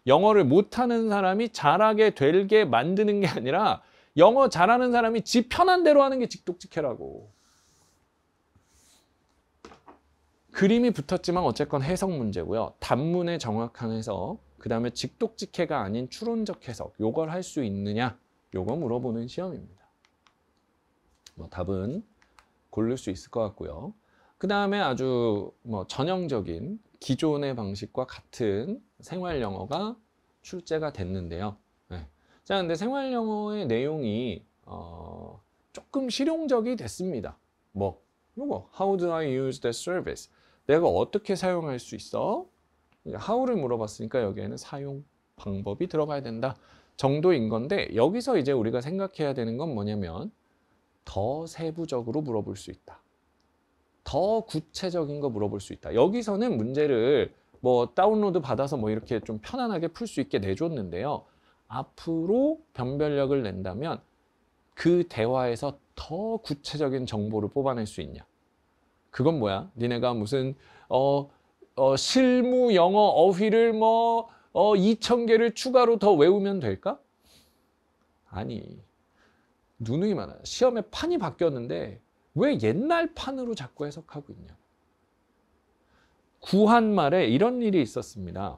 영어를 못하는 사람이 잘하게 되게 만드는 게 아니라 영어 잘하는 사람이 지 편한 대로 하는 게 직독직해라고. 그림이 붙었지만 어쨌건 해석 문제고요. 단문의 정확한 해석, 그 다음에 직독직해가 아닌 추론적 해석, 요걸 할 수 있느냐? 요거 물어보는 시험입니다. 뭐 답은 고를 수 있을 것 같고요. 그 다음에 아주 뭐 전형적인 기존의 방식과 같은 생활 영어가 출제가 됐는데요. 네. 자, 근데 생활 영어의 내용이 조금 실용적이 됐습니다. 뭐 요거 How do I use that service? 내가 어떻게 사용할 수 있어? how를 물어봤으니까 여기에는 사용 방법이 들어가야 된다 정도인 건데, 여기서 이제 우리가 생각해야 되는 건 뭐냐면 더 세부적으로 물어볼 수 있다. 더 구체적인 거 물어볼 수 있다. 여기서는 문제를 뭐 다운로드 받아서 뭐 이렇게 좀 편안하게 풀 수 있게 내줬는데요. 앞으로 변별력을 낸다면 그 대화에서 더 구체적인 정보를 뽑아낼 수 있냐. 그건 뭐야? 니네가 무슨 실무 영어 어휘를 뭐 2,000개를 추가로 더 외우면 될까? 아니, 누누이 많아요. 시험에 판이 바뀌었는데 왜 옛날 판으로 자꾸 해석하고 있냐. 구한말에 이런 일이 있었습니다.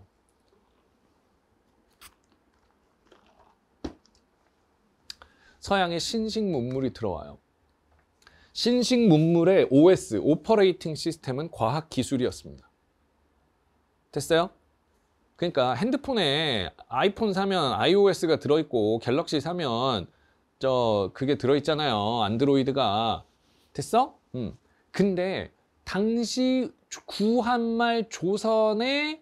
서양의 신식 문물이 들어와요. 신식 문물의 OS, 오퍼레이팅 시스템은 과학 기술이었습니다. 됐어요? 그러니까 핸드폰에 아이폰 사면 iOS가 들어있고 갤럭시 사면 그게 들어있잖아요. 안드로이드가. 됐어? 근데 당시 구한말 조선의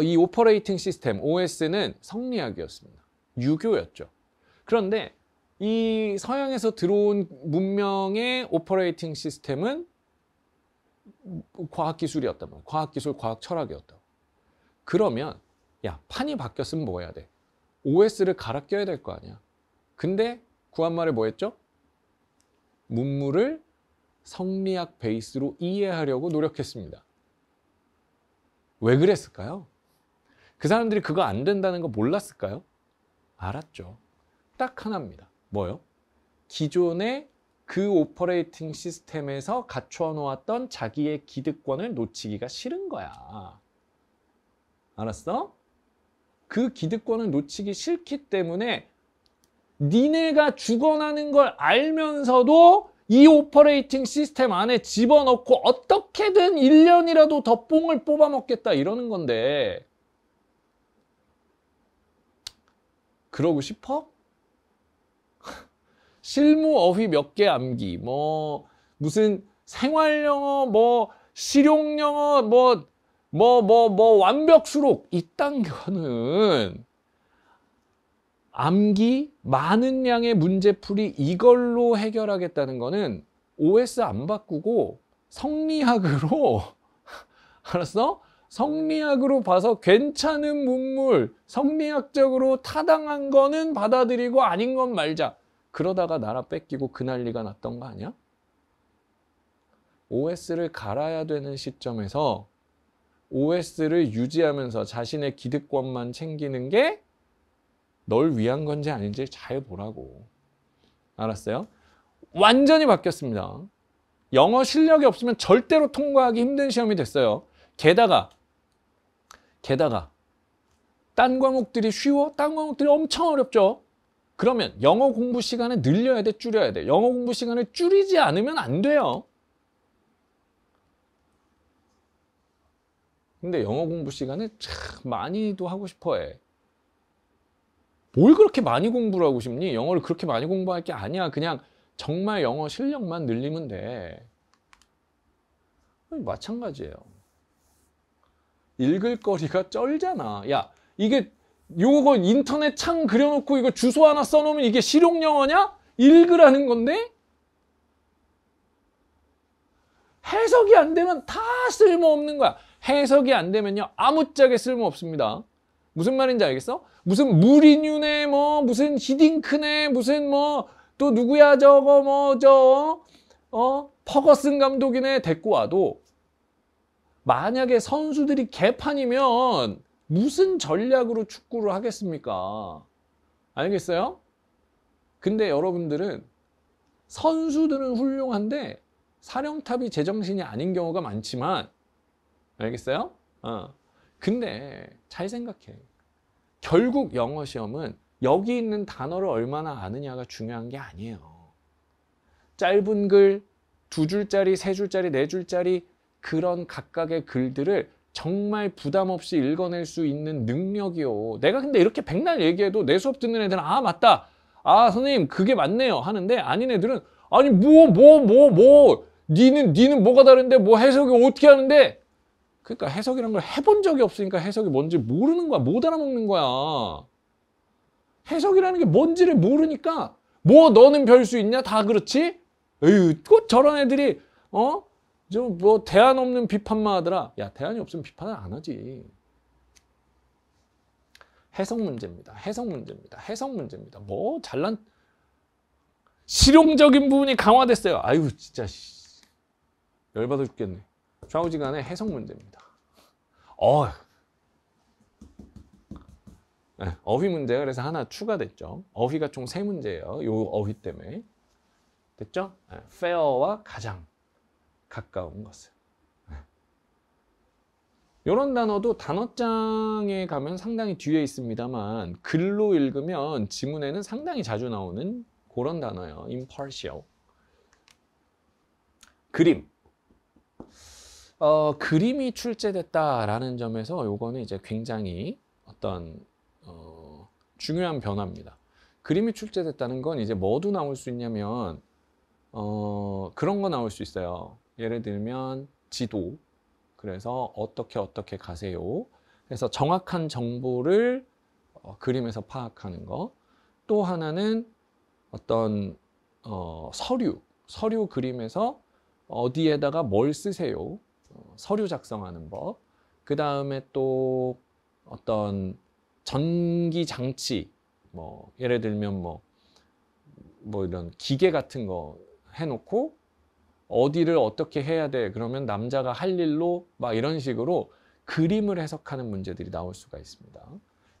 이 오퍼레이팅 시스템 OS는 성리학이었습니다. 유교였죠. 그런데 이 서양에서 들어온 문명의 오퍼레이팅 시스템은 과학기술이었단 말이야. 과학기술, 과학철학이었다. 그러면 야, 판이 바뀌었으면 뭐 해야 돼? OS를 갈아 껴야 될 거 아니야. 근데 구한말에 뭐 했죠? 문물을 성리학 베이스로 이해하려고 노력했습니다. 왜 그랬을까요? 그 사람들이 그거 안 된다는 거 몰랐을까요? 알았죠. 딱 하나입니다. 뭐요? 기존의 그 오퍼레이팅 시스템에서 갖춰 놓았던 자기의 기득권을 놓치기가 싫은 거야. 알았어? 그 기득권을 놓치기 싫기 때문에 니네가 죽어나는 걸 알면서도 이 오퍼레이팅 시스템 안에 집어넣고 어떻게든 1년이라도 더 뽕을 뽑아먹겠다 이러는 건데, 그러고 싶어? 실무 어휘 몇 개 암기, 뭐 무슨 생활 영어, 뭐 실용 영어, 완벽 수록 이딴 거는 암기, 많은 양의 문제풀이 이걸로 해결하겠다는 거는 OS 안 바꾸고 성리학으로 알았어? 성리학으로 봐서 괜찮은 문물, 성리학적으로 타당한 거는 받아들이고 아닌 건 말자. 그러다가 나라 뺏기고 그 난리가 났던 거 아니야? OS를 갈아야 되는 시점에서 OS를 유지하면서 자신의 기득권만 챙기는 게 널 위한 건지 아닌지 잘 보라고. 알았어요? 완전히 바뀌었습니다. 영어 실력이 없으면 절대로 통과하기 힘든 시험이 됐어요. 게다가 딴 과목들이 쉬워? 딴 과목들이 엄청 어렵죠? 그러면 영어 공부 시간을 늘려야 돼, 줄여야 돼? 영어 공부 시간을 줄이지 않으면 안 돼요. 근데 영어 공부 시간을 참 많이도 하고 싶어 해. 뭘 그렇게 많이 공부를 하고 싶니? 영어를 그렇게 많이 공부할 게 아니야. 그냥 정말 영어 실력만 늘리면 돼. 마찬가지예요. 읽을 거리가 쩔잖아. 야, 이게 요거 인터넷 창 그려놓고 이거 주소 하나 써놓으면 이게 실용 영어냐? 읽으라는 건데? 해석이 안 되면 다 쓸모없는 거야. 해석이 안 되면요, 아무짝에 쓸모없습니다. 무슨 말인지 알겠어? 무슨 무리뉴네, 뭐 무슨 히딩크네, 무슨 뭐 또 누구야 저거 뭐 퍼거슨 감독이네 데리고 와도 만약에 선수들이 개판이면 무슨 전략으로 축구를 하겠습니까? 알겠어요? 근데 여러분들은 선수들은 훌륭한데 사령탑이 제정신이 아닌 경우가 많지만, 알겠어요? 근데 잘 생각해. 결국 영어 시험은 여기 있는 단어를 얼마나 아느냐가 중요한 게 아니에요. 짧은 글, 2줄짜리, 3줄짜리, 4줄짜리 그런 각각의 글들을 정말 부담 없이 읽어낼 수 있는 능력이요. 내가 근데 이렇게 백날 얘기해도 내 수업 듣는 애들은 아 맞다, 아 선생님 그게 맞네요 하는데, 아닌 애들은 아니 니는 뭐가 다른데 뭐 해석이 어떻게 하는데. 그러니까 해석이란 걸 해본 적이 없으니까 해석이 뭔지 모르는 거야. 못 알아먹는 거야. 해석이라는 게 뭔지를 모르니까 뭐 너는 별 수 있냐? 다 그렇지? 에휴, 꼭 저런 애들이 좀 뭐 대안 없는 비판만 하더라. 야, 대안이 없으면 비판을 안 하지. 해석 문제입니다. 해석 문제입니다. 해석 문제입니다. 뭐 잘난 실용적인 부분이 강화됐어요. 아유 진짜 열받아 죽겠네. 좌우지간에 해석 문제입니다. 네, 어휘 문제가 그래서 하나 추가됐죠. 어휘가 총 3문제예요. 요 어휘 때문에. 됐죠? 네, fair와 가장 가까운 것을. 이런 단어도 단어장에 가면 상당히 뒤에 있습니다만 글로 읽으면 지문에는 상당히 자주 나오는 그런 단어예요. impartial. 그림. 그림이 출제됐다라는 점에서 요거는 이제 굉장히 어떤 중요한 변화입니다. 그림이 출제됐다는 건 이제 뭐도 나올 수 있냐면 그런 거 나올 수 있어요. 예를 들면 지도. 그래서 어떻게 가세요. 그래서 정확한 정보를 그림에서 파악하는 거. 또 하나는 어떤 서류 그림에서 어디에다가 뭘 쓰세요. 서류 작성하는 법. 그 다음에 또 어떤 전기 장치, 뭐 예를 들면 뭐 이런 기계 같은 거 해놓고 어디를 어떻게 해야 돼. 그러면 남자가 할 일로 막 이런 식으로 그림을 해석하는 문제들이 나올 수가 있습니다.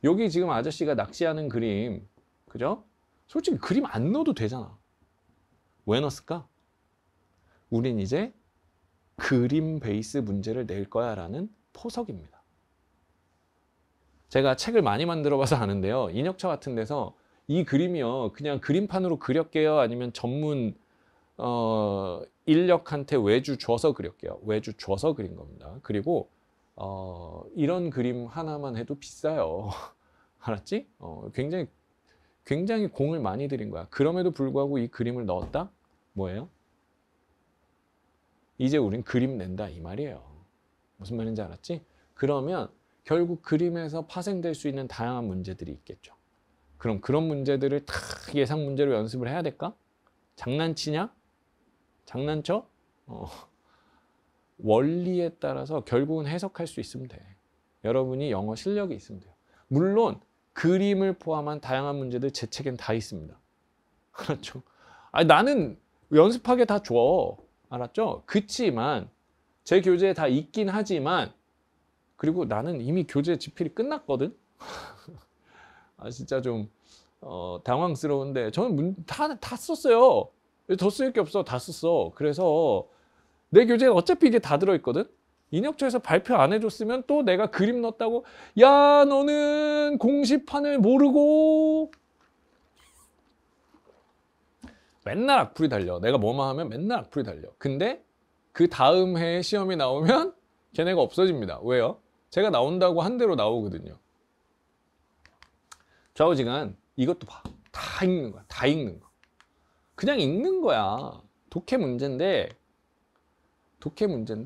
여기 지금 아저씨가 낚시하는 그림, 그죠? 솔직히 그림 안 넣어도 되잖아. 왜 넣었을까? 우린 이제 그림 베이스 문제를 낼 거야 라는 포석입니다. 제가 책을 많이 만들어 봐서 아는데요. 인혁차 같은 데서 이 그림이요, 그냥 그림판으로 그렸게요, 아니면 전문 인력한테 외주 줘서 그렸게요. 외주 줘서 그린 겁니다. 그리고 이런 그림 하나만 해도 비싸요. 알았지? 굉장히 공을 많이 들인 거야. 그럼에도 불구하고 이 그림을 넣었다? 뭐예요? 이제 우린 그림 낸다 이 말이에요. 무슨 말인지 알았지? 그러면 결국 그림에서 파생될 수 있는 다양한 문제들이 있겠죠. 그럼 그런 문제들을 다 예상 문제로 연습을 해야 될까? 장난치냐? 장난쳐? 원리에 따라서 결국은 해석할 수 있으면 돼. 여러분이 영어 실력이 있으면 돼요. 물론 그림을 포함한 다양한 문제들 제 책엔 다 있습니다. 알았죠? 아니, 나는 연습하게 다 줘. 알았죠? 그치만 제 교재에 다 있긴 하지만 그리고 나는 이미 교재 집필이 끝났거든. 아 진짜 좀 당황스러운데 저는 다 썼어요. 더 쓸 게 없어. 다 썼어. 그래서 내 교재에 어차피 이게 다 들어있거든. 인혁처에서 발표 안 해줬으면 또 내가 그림 넣었다고 야 너는 공시판을 모르고 맨날 악플이 달려. 내가 뭐만 하면 맨날 악플이 달려. 근데 그 다음 해에 시험이 나오면 걔네가 없어집니다. 왜요? 제가 나온다고 한 대로 나오거든요. 좌우지간 이것도 봐. 다 읽는 거야. 다 읽는 거. 그냥 읽는 거야. 독해 문제인데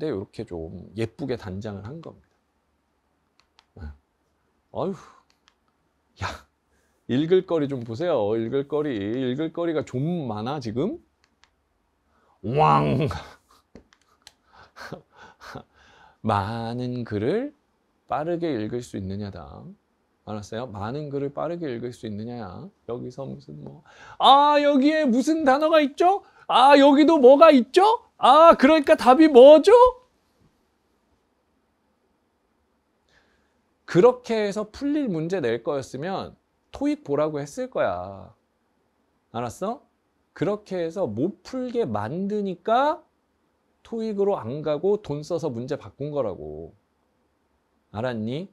이렇게 좀 예쁘게 단장을 한 겁니다. 아유, 야, 읽을 거리 좀 보세요. 읽을 거리가 좀 많아 지금. 왕. 많은 글을 빠르게 읽을 수 있느냐다. 알았어요? 많은 글을 빠르게 읽을 수 있느냐야. 여기서 무슨 여기에 무슨 단어가 있죠? 여기도 뭐가 있죠? 그러니까 답이 뭐죠? 그렇게 해서 풀릴 문제 낼 거였으면 토익 보라고 했을 거야. 알았어? 그렇게 해서 못 풀게 만드니까 토익으로 안 가고 돈 써서 문제 바꾼 거라고. 알았니?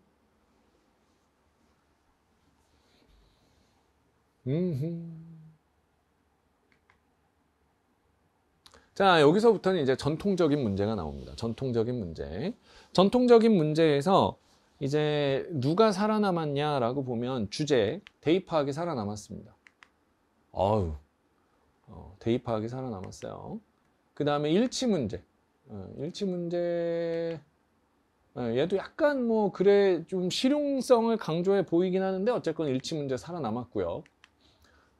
자, 여기서부터는 이제 전통적인 문제가 나옵니다. 전통적인 문제. 전통적인 문제에서 이제 누가 살아남았냐라고 보면 주제, 대입화학이 살아남았습니다. 대입화학이 살아남았어요. 그 다음에 일치 문제. 일치 문제, 얘도 약간 그래 좀 실용성을 강조해 보이긴 하는데 어쨌건 일치 문제 살아남았고요.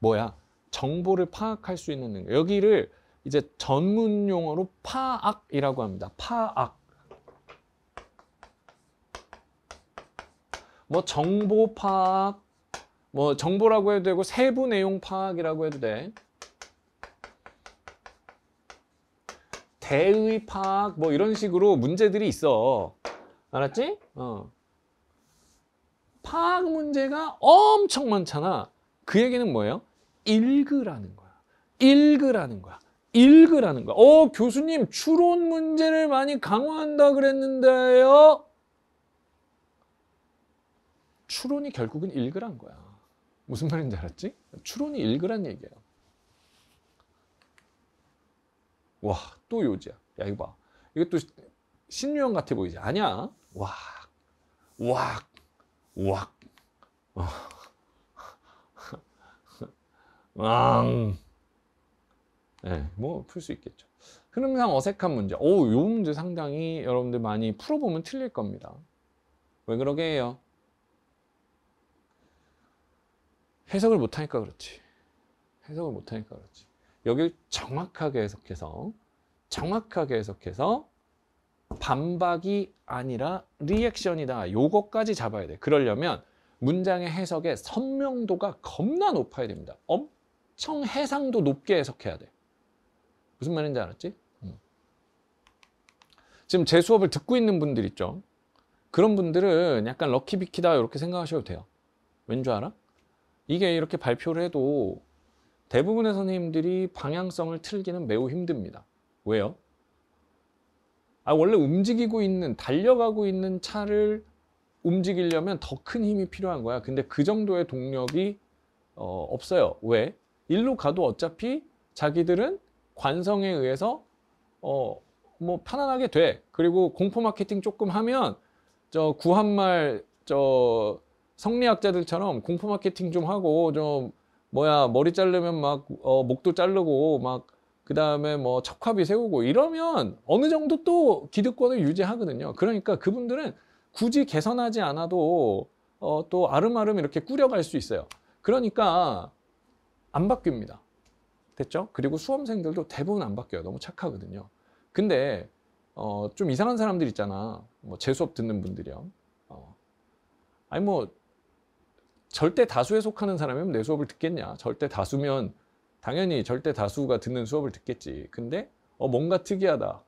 뭐야? 정보를 파악할 수 있는 능력. 여기를 이제 전문 용어로 파악이라고 합니다. 파악. 정보 파악, 정보라고 해도 되고 세부 내용 파악이라고 해도 돼. 대의 파악 이런 식으로 문제들이 있어. 알았지? 파악 문제가 엄청 많잖아. 그 얘기는 뭐예요? 읽으라는 거야. 읽으라는 거야. 읽으라는 거야. 교수님 추론 문제를 많이 강화한다 그랬는데요. 추론이 결국은 읽으란 거야. 무슨 말인지 알았지? 추론이 읽으란 얘기예요. 와, 또 요지야. 야, 이거 봐. 이것도 신유형 같아 보이지? 아니야. 와, 왕. 네, 풀 수 있겠죠. 흐름상 어색한 문제. 요 문제 상당히 여러분들 많이 풀어보면 틀릴 겁니다. 왜 그러게 해요? 해석을 못하니까 그렇지. 해석을 못하니까 그렇지. 여길 정확하게 해석해서 반박이 아니라 리액션이다. 요거까지 잡아야 돼. 그러려면 문장의 해석의 선명도가 겁나 높아야 됩니다. 엄청 해상도 높게 해석해야 돼. 무슨 말인지 알았지? 지금 제 수업을 듣고 있는 분들 있죠? 그런 분들은 약간 럭키비키다 이렇게 생각하셔도 돼요. 왠 줄 알아? 이게 이렇게 발표를 해도 대부분의 선생님들이 방향성을 틀기는 매우 힘듭니다. 왜요? 원래 움직이고 있는, 달려가고 있는 차를 움직이려면 더 큰 힘이 필요한 거야. 근데 그 정도의 동력이 없어요. 왜? 일로 가도 어차피 자기들은 관성에 의해서 편안하게 돼. 그리고 공포 마케팅 조금 하면 구한말 성리학자들처럼 공포 마케팅 좀 하고 머리 자르면 목도 자르고 그 다음에 뭐 척화비 세우고 이러면 어느 정도 또 기득권을 유지하거든요. 그러니까 그분들은 굳이 개선하지 않아도 또 아름아름 이렇게 꾸려갈 수 있어요. 그러니까 안 바뀝니다. 됐죠? 그리고 수험생들도 대부분 안 바뀌어요. 너무 착하거든요. 근데 좀 이상한 사람들 있잖아. 뭐 제 수업 듣는 분들이요. 아니 뭐 절대 다수에 속하는 사람이면 내 수업을 듣겠냐? 절대 다수면 당연히 절대 다수가 듣는 수업을 듣겠지. 근데 뭔가 특이하다.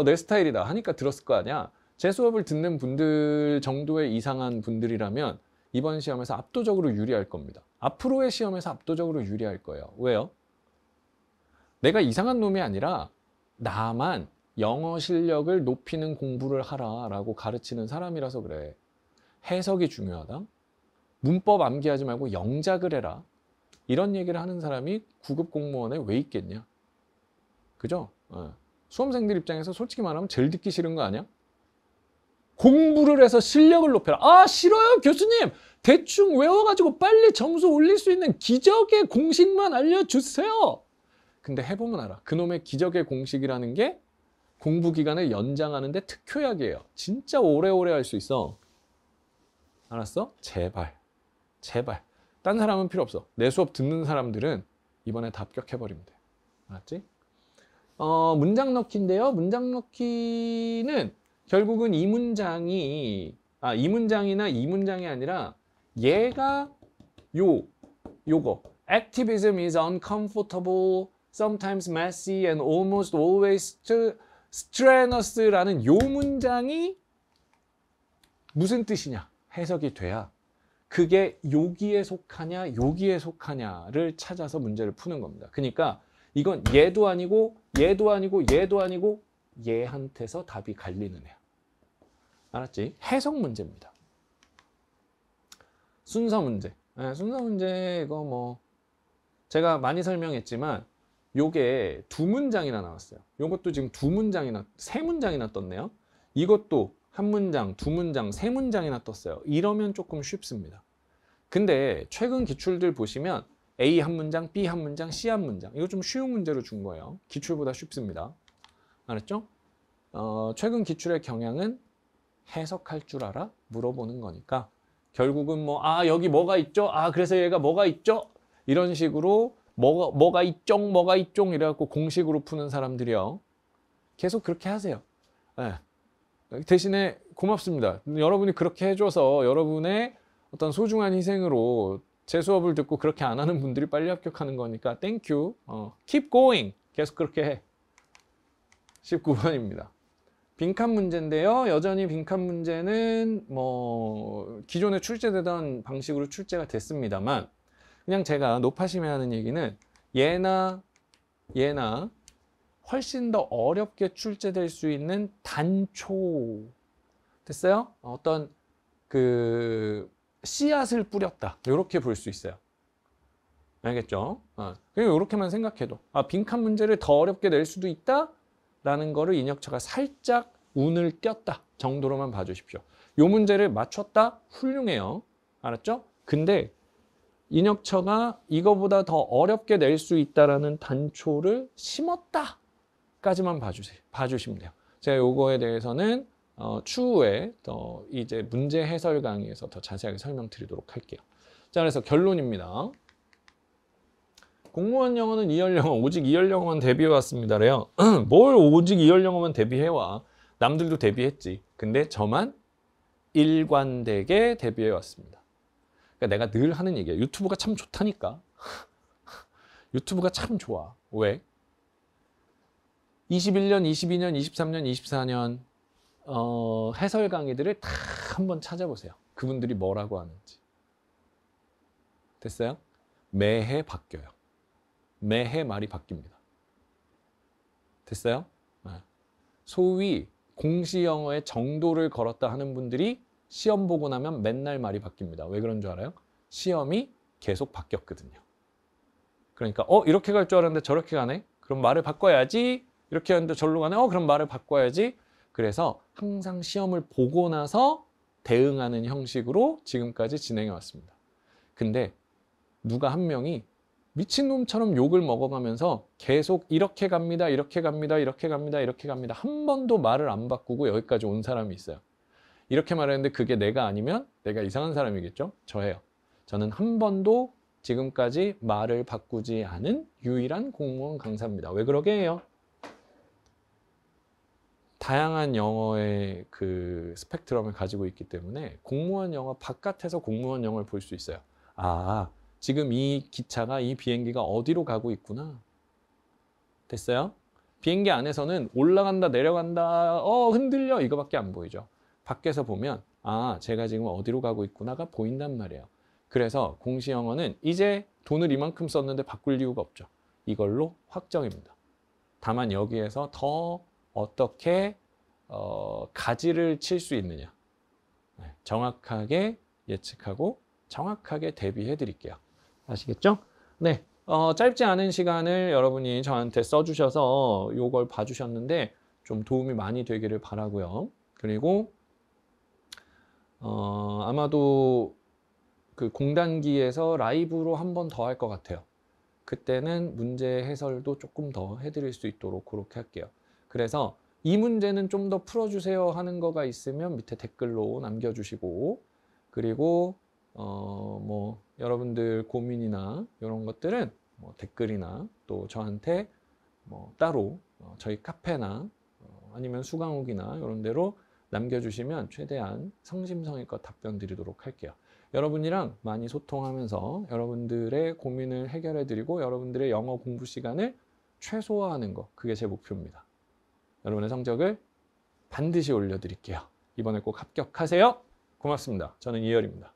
내 스타일이다 하니까 들었을 거 아니야. 제 수업을 듣는 분들 정도의 이상한 분들이라면 이번 시험에서 압도적으로 유리할 겁니다. 앞으로의 시험에서 압도적으로 유리할 거예요. 왜요? 내가 이상한 놈이 아니라 나만 영어 실력을 높이는 공부를 하라라고 가르치는 사람이라서 그래. 해석이 중요하다. 문법 암기하지 말고 영작을 해라. 이런 얘기를 하는 사람이 9급 공무원에 왜 있겠냐? 그죠? 수험생들 입장에서 솔직히 말하면 제일 듣기 싫은 거 아니야? 공부를 해서 실력을 높여라. 아, 싫어요, 교수님. 대충 외워가지고 빨리 점수 올릴 수 있는 기적의 공식만 알려주세요. 근데 해보면 알아. 그놈의 기적의 공식이라는 게 공부 기간을 연장하는데 특효약이에요. 진짜 오래오래 할 수 있어. 알았어? 제발. 제발. 딴 사람은 필요 없어. 내 수업 듣는 사람들은 이번에 다 합격해버리면 돼. 알았지? 문장 넣기인데요. 문장 넣기는 결국은 이 문장이나 이 문장이 아니라 얘가 요거. Activism is uncomfortable, sometimes messy and almost always strenuous라는 요 문장이 무슨 뜻이냐 해석이 돼야 그게 여기에 속하냐 여기에 속하냐를 찾아서 문제를 푸는 겁니다. 그러니까 이건 얘도 아니고 얘도 아니고 얘도 아니고 얘한테서 답이 갈리는 애야. 알았지? 해석 문제입니다. 순서 문제. 순서 문제 이거 뭐 제가 많이 설명했지만 요게 두 문장이나 나왔어요. 요것도 지금 세 문장이나 떴네요. 이것도 한 문장, 두 문장, 세 문장이나 떴어요. 이러면 조금 쉽습니다. 근데 최근 기출들 보시면 A 한 문장, B 한 문장, C 한 문장. 이거 좀 쉬운 문제로 준 거예요. 기출보다 쉽습니다. 알았죠? 최근 기출의 경향은 해석할 줄 알아? 물어보는 거니까 결국은 뭐 여기 뭐가 있죠? 그래서 얘가 뭐가 있죠? 이런 식으로 뭐가 있종 이래갖고 공식으로 푸는 사람들이요. 계속 그렇게 하세요. 네. 대신에 고맙습니다. 여러분이 그렇게 해줘서 여러분의 어떤 소중한 희생으로 제 수업을 듣고 그렇게 안 하는 분들이 빨리 합격하는 거니까 땡큐. Keep going. 계속 그렇게 해. 19번입니다. 빈칸 문제인데요. 여전히 빈칸 문제는 뭐 기존에 출제되던 방식으로 출제가 됐습니다만 그냥 제가 높아심에 하는 얘기는 얘나 훨씬 더 어렵게 출제될 수 있는 단초 됐어요? 어떤 그 씨앗을 뿌렸다 이렇게 볼 수 있어요. 알겠죠? 그냥 이렇게만 생각해도 빈칸 문제를 더 어렵게 낼 수도 있다 라는 거를 인혁처가 살짝 운을 띄었다 정도로만 봐주십시오. 이 문제를 맞췄다 훌륭해요. 알았죠? 근데 인혁처가 이거보다 더 어렵게 낼 수 있다라는 단초를 심었다 까지만 봐주시면 돼요. 제가 요거에 대해서는 추후에 더 이제 문제 해설 강의에서 더 자세하게 설명드리도록 할게요. 자, 그래서 결론입니다. 공무원 영어는 2열 영어, 오직 2열 영어만 대비해 왔습니다래요. 뭘 오직 2열 영어만 대비해 와? 남들도 대비했지. 근데 저만 일관되게 대비해 왔습니다. 그러니까 내가 늘 하는 얘기야. 유튜브가 참 좋다니까. 유튜브가 참 좋아. 왜? 21년, 22년, 23년, 24년 해설 강의들을 다 한번 찾아보세요. 그분들이 뭐라고 하는지. 됐어요? 매해 바뀌어요. 매해 말이 바뀝니다. 됐어요? 소위 공시 영어의 정도를 걸었다 하는 분들이 시험 보고 나면 맨날 말이 바뀝니다. 왜 그런 줄 알아요? 시험이 계속 바뀌었거든요. 그러니까 이렇게 갈 줄 알았는데 저렇게 가네? 그럼 말을 바꿔야지. 이렇게 하는데 절로 가네? 그럼 말을 바꿔야지. 그래서 항상 시험을 보고 나서 대응하는 형식으로 지금까지 진행해 왔습니다. 근데 누가 한 명이 미친놈처럼 욕을 먹어가면서 계속 이렇게 갑니다, 이렇게 갑니다, 이렇게 갑니다, 이렇게 갑니다. 한 번도 말을 안 바꾸고 여기까지 온 사람이 있어요. 이렇게 말했는데 그게 내가 아니면 내가 이상한 사람이겠죠? 저예요. 저는 한 번도 지금까지 말을 바꾸지 않은 유일한 공무원 강사입니다. 왜 그러게 해요? 다양한 영어의 그 스펙트럼을 가지고 있기 때문에 공무원 영어 바깥에서 공무원 영어를 볼 수 있어요. 아, 지금 이 기차가, 이 비행기가 어디로 가고 있구나. 됐어요? 비행기 안에서는 올라간다, 내려간다, 흔들려 이거밖에 안 보이죠. 밖에서 보면 아, 제가 지금 어디로 가고 있구나가 보인단 말이에요. 그래서 공시 영어는 이제 돈을 이만큼 썼는데 바꿀 이유가 없죠. 이걸로 확정입니다. 다만 여기에서 더 어떻게 가지를 칠 수 있느냐. 정확하게 예측하고 정확하게 대비해 드릴게요. 아시겠죠? 네. 짧지 않은 시간을 여러분이 저한테 써주셔서 이걸 봐주셨는데 좀 도움이 많이 되기를 바라고요. 그리고 아마도 그 공단기에서 라이브로 한 번 더 할 것 같아요. 그때는 문제 해설도 조금 더 해드릴 수 있도록 그렇게 할게요. 그래서 이 문제는 좀 더 풀어주세요 하는 거가 있으면 밑에 댓글로 남겨주시고, 그리고 뭐 여러분들 고민이나 이런 것들은 뭐 댓글이나 또 저한테 뭐 따로 저희 카페나 아니면 수강욱이나 이런 데로 남겨주시면 최대한 성심성의껏 답변 드리도록 할게요. 여러분이랑 많이 소통하면서 여러분들의 고민을 해결해 드리고 여러분들의 영어 공부 시간을 최소화하는 거, 그게 제 목표입니다. 여러분의 성적을 반드시 올려드릴게요. 이번에 꼭 합격하세요. 고맙습니다. 저는 이열입니다.